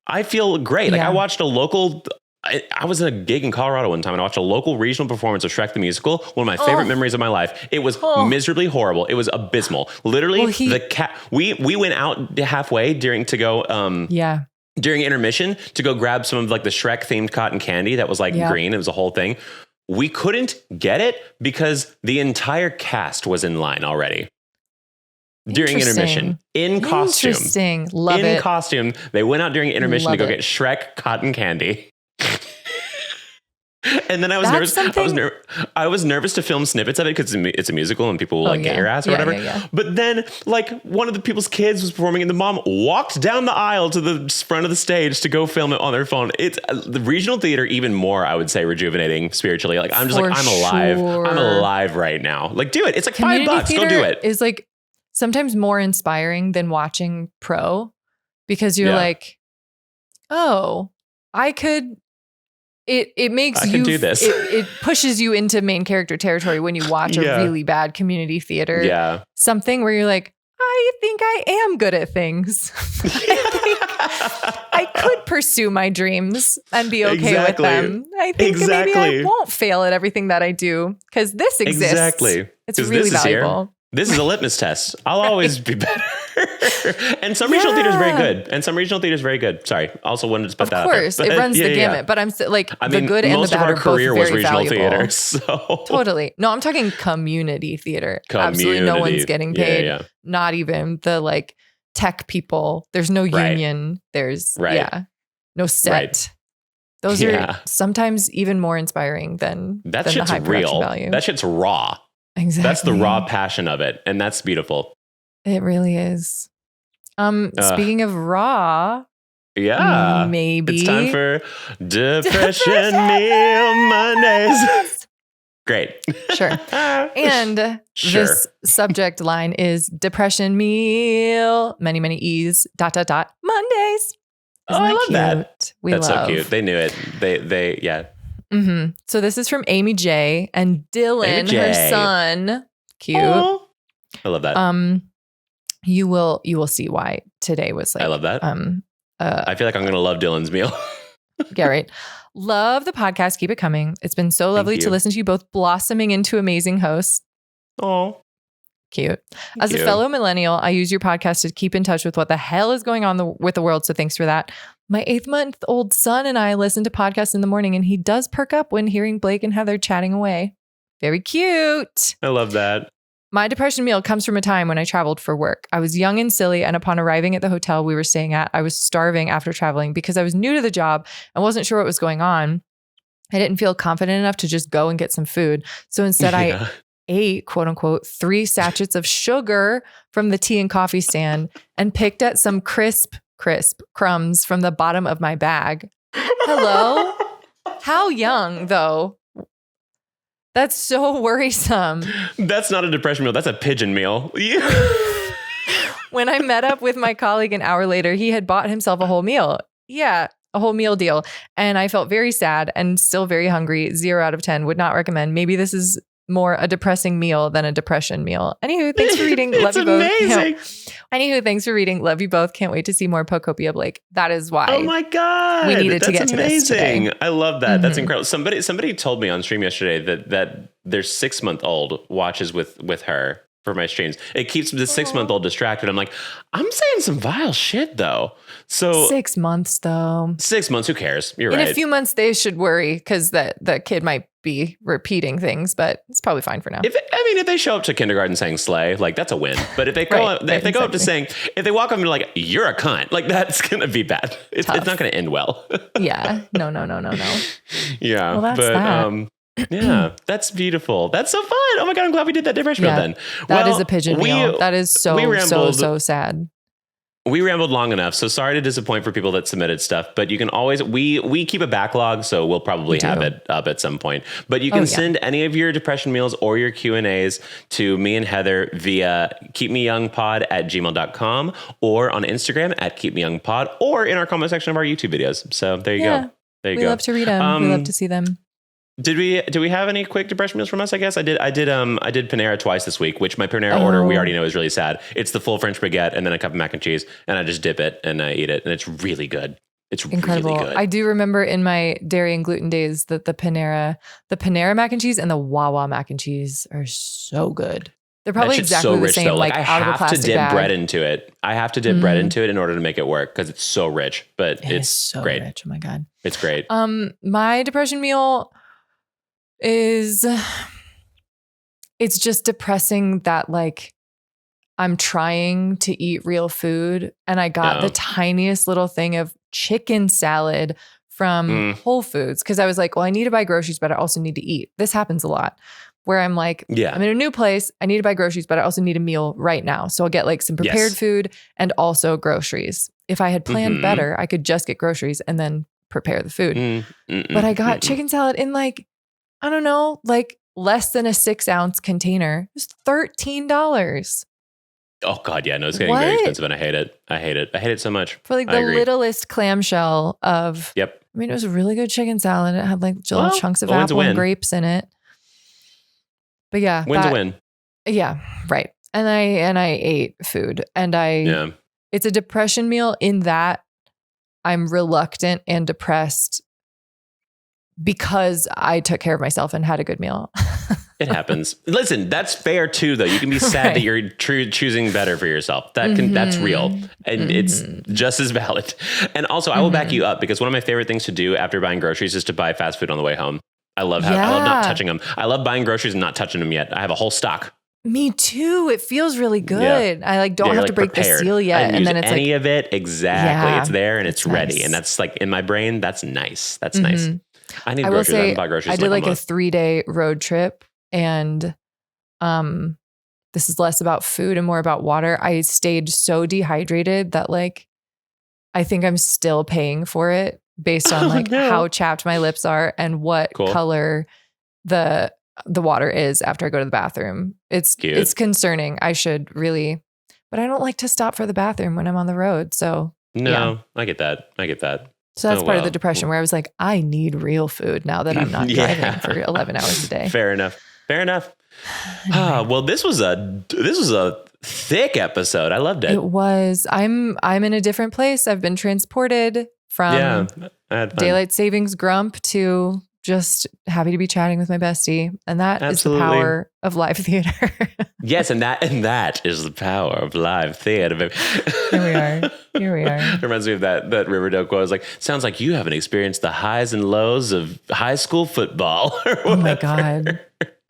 I feel great. I watched a local, I was in a gig in Colorado one time and I watched a local regional performance of Shrek the Musical. One of my favorite memories of my life. It was miserably horrible. It was abysmal. Literally we went out halfway during intermission to go grab some of the Shrek themed cotton candy that was green. It was a whole thing. We couldn't get it because the entire cast was in line already. During intermission, in costume. Interesting. Love it. In costume. They went out during intermission to go get Shrek cotton candy. And then I was nervous. I was nervous to film snippets of it because it's a musical and people will get your ass or whatever. Yeah. But then one of the people's kids was performing and the mom walked down the aisle to the front of the stage to go film it on their phone. It's the regional theater, even more, I would say, rejuvenating spiritually. I'm just I'm alive. Sure. I'm alive right now. Do it. It's Community $5. Go do it. Is sometimes more inspiring than watching pro because you're oh, I could. It makes you do this. It pushes you into main character territory when you watch a really bad community theater. Yeah. Something where you're like, I think I am good at things. I could pursue my dreams and be okay with them. I think maybe I won't fail at everything that I do because this exists. Exactly. It's really valuable. This is a litmus test. I'll always be better. And some regional theater is very good. Sorry. Also wanted to put that out there. Of course, it runs the gamut. But I'm the good and the bad are both very valuable. Theater, so. Totally. No, I'm talking community theater. Absolutely no one's getting paid. Yeah. Not even the tech people. There's no union. There's no set. Right. Those are sometimes even more inspiring than that shit's the high real. Value. That shit's raw. Exactly. That's the raw passion of it. And that's beautiful. It really is. Speaking of raw. Yeah. Maybe. It's time for Depression Meal Mondays. Great. Sure. And this subject line is Depression Meal, many, many E's, ... Mondays. I love that. That's so cute. They knew it. They yeah. Mm-hmm. So this is from Amy J and Dylan, her son. Cute. Aww. I love that. You will see why today was I love that. I feel like I'm going to love Dylan's meal. Yeah, right. Love the podcast. Keep it coming. It's been so lovely to listen to you both blossoming into amazing hosts. Oh, cute. As a fellow millennial, I use your podcast to keep in touch with what the hell is going on with the world. So thanks for that. My 8-month-old son and I listen to podcasts in the morning, and he does perk up when hearing Blake and Heather chatting away. Very cute. I love that. My depression meal comes from a time when I traveled for work. I was young and silly, and upon arriving at the hotel we were staying at, I was starving after traveling because I was new to the job and wasn't sure what was going on. I didn't feel confident enough to just go and get some food. So instead I ate, quote unquote, 3 sachets of sugar from the tea and coffee stand and picked at some crisp crumbs from the bottom of my bag. Hello? How young, though? That's so worrisome. That's not a depression meal. That's a pigeon meal. When I met up with my colleague an hour later, he had bought himself a whole meal. Yeah, a whole meal deal. And I felt very sad and still very hungry. 0 out of 10. Would not recommend. Maybe this is more a depressing meal than a depression meal. Anywho, thanks for reading. Love you both. Amazing. Anywho, thanks for reading. Love you both. Can't wait to see more Pocopia Blake. That is why. Oh my God. We needed to get to this today. I love that. That's incredible. Somebody told me on stream yesterday that their 6-month-old watches with her for my streams. It keeps the 6-month-old distracted. I'm like, I'm saying some vile shit though. So 6 months though. 6 months, who cares? You're right. In a few months, they should worry because the kid might be repeating things, but it's probably fine for now. If they show up to kindergarten saying slay, like that's a win. But if they go up, if to saying, if they walk up and like, you're a cunt, like that's going to be bad. It's not going to end well. Yeah. No. Yeah. Well, that's that. Yeah, that's beautiful. That's so fun. Oh my God, I'm glad we did that depression meal then. That is a pigeon meal. That is so sad. We rambled long enough, so sorry to disappoint for people that submitted stuff, but you can always, we keep a backlog, so we'll probably have it up at some point. But you can send any of your depression meals or your Q&As to me and Heather via keepmeyoungpod@gmail.com or on Instagram @keepmeyoungpod or in our comment section of our YouTube videos. So there you go. We love to read them. We love to see them. Do we have any quick depression meals from us? I guess I did Panera twice this week, which my Panera order we already know is really sad. It's the full French baguette and then a cup of mac and cheese, and I just dip it and I eat it, and it's really good. It's incredible. Really good. I do remember in my dairy and gluten days that the Panera mac and cheese and the Wawa mac and cheese are so good. They're probably exactly the same, like out of a plastic bag. I have to dip bread into it. I have to dip bread into it in order to make it work because it's so rich. But it's so great. Rich. Oh my God, it's great. My depression meal is, it's just depressing that like I'm trying to eat real food and I got the tiniest little thing of chicken salad from Whole Foods because I was like, well, I need to buy groceries, but I also need to eat. This happens a lot where I'm like, I'm in a new place. I need to buy groceries, but I also need a meal right now. So I'll get like some prepared food and also groceries. If I had planned better, I could just get groceries and then prepare the food. But I got chicken salad in like, I don't know, like less than a 6-ounce container. It was $13. Oh God, yeah, no, it's getting very expensive, and I hate it. I hate it so much. For like the littlest clamshell of. Yep. I mean, it was a really good chicken salad. It had like little chunks of apple and grapes in it. But yeah, win's a win. Yeah, right. And I ate food, and it's a depression meal in that I'm reluctant and depressed because I took care of myself and had a good meal. It happens. Listen, that's fair too, though. You can be sad that you're choosing better for yourself. That's real. And it's just as valid. And also, I will back you up because one of my favorite things to do after buying groceries is to buy fast food on the way home. I love not touching them. I love buying groceries and not touching them yet. I have a whole stock. Me too. It feels really good. Yeah. I like don't have to break prepared. The seal yet. And then it's any of it. Exactly. Yeah, it's there and it's ready. Nice. And that's like in my brain. That's nice. That's nice. I need groceries. I haven't bought groceries. I did like a 3-day road trip, and this is less about food and more about water. I stayed so dehydrated that like I think I'm still paying for it based on how chapped my lips are and what color the water is after I go to the bathroom. It's concerning. I should really, but I don't like to stop for the bathroom when I'm on the road. So I get that. So that's part of the depression where I was like, I need real food now that I'm not driving for 11 hours a day. Fair enough. Well, this was a thick episode. I loved it. It was. I'm in a different place. I've been transported from daylight savings grump to just happy to be chatting with my bestie. And that is the power of live theater. Yes, and that is the power of live theater, baby. Here we are. It reminds me of that Riverdale quote. It's like, sounds like you haven't experienced the highs and lows of high school football. Oh my God.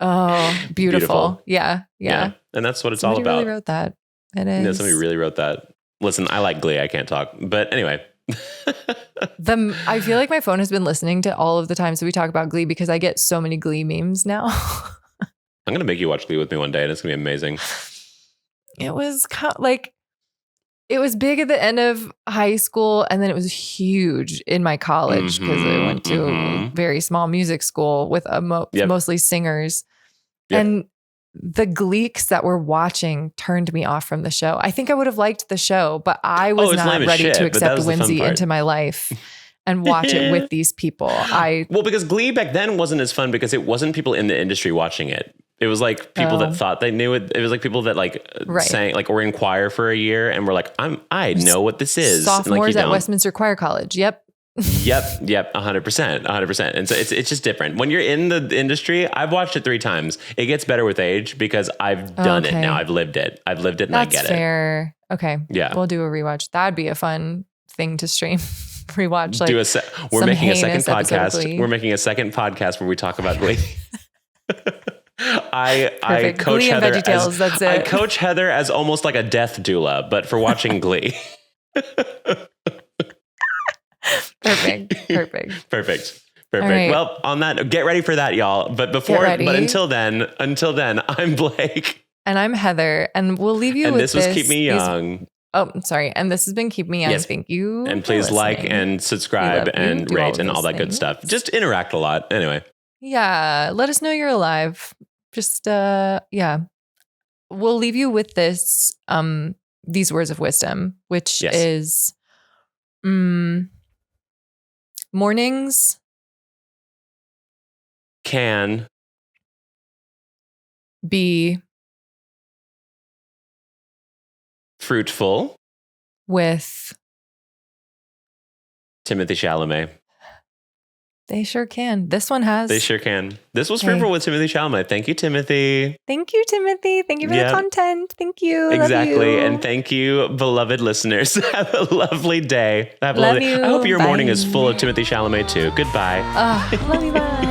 Oh, beautiful. Yeah. And that's what it's all about. Somebody really wrote that. It is. Yeah, somebody really wrote that. Listen, I like Glee. I can't talk. But anyway. I feel like my phone has been listening to all of the times that we talk about Glee because I get so many Glee memes now. I'm going to make you watch Glee with me one day and it's going to be amazing. It was like, It was big at the end of high school, and then it was huge in my college because I went to a very small music school with mostly singers. Yep. And the gleeks that were watching turned me off from the show. I think I would have liked the show, but I was not ready to accept whimsy into my life and watch it with these people. Well, because Glee back then wasn't as fun because it wasn't people in the industry watching it. It was like people that thought they knew it. It was like people that like sang like or in choir for a year and were like, I know what this is. Sophomores at Westminster Choir College. Yep. Yep. 100%. And so it's just different. When you're in the industry, I've watched it 3 times. It gets better with age because I've done it now. I've lived it and I get it. That's fair. Okay. Yeah. We'll do a rewatch. That'd be a fun thing to stream. Rewatch. Like we're making a second podcast. We're making a second podcast where we talk about Glee. I coach Glee Heather. That's it. I coach Heather as almost like a death doula, but for watching Glee. Perfect. Right. Well, on that, get ready for that, y'all. But until then, I'm Blake. And I'm Heather. And we'll leave you with this. And this was Keep Me Young. Sorry. And this has been Keep Me Young. Yes. Thank you. And please like and subscribe and rate and all that good stuff. Just interact a lot. Anyway. Yeah. Let us know you're alive. Just, yeah. We'll leave you with this, these words of wisdom, which is, mornings can be fruitful with Timothée Chalamet. They sure can. This one has. They sure can. This was fruitful with Timothée Chalamet. Thank you, Timothy. Thank you, Timothy. Thank you for the content. Thank you. Exactly. Love you. And thank you, beloved listeners. Have a lovely day. Love you. I hope your morning is full of Timothée Chalamet too. Goodbye. Love you. Bye.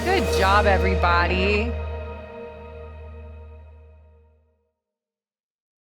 Good job, everybody.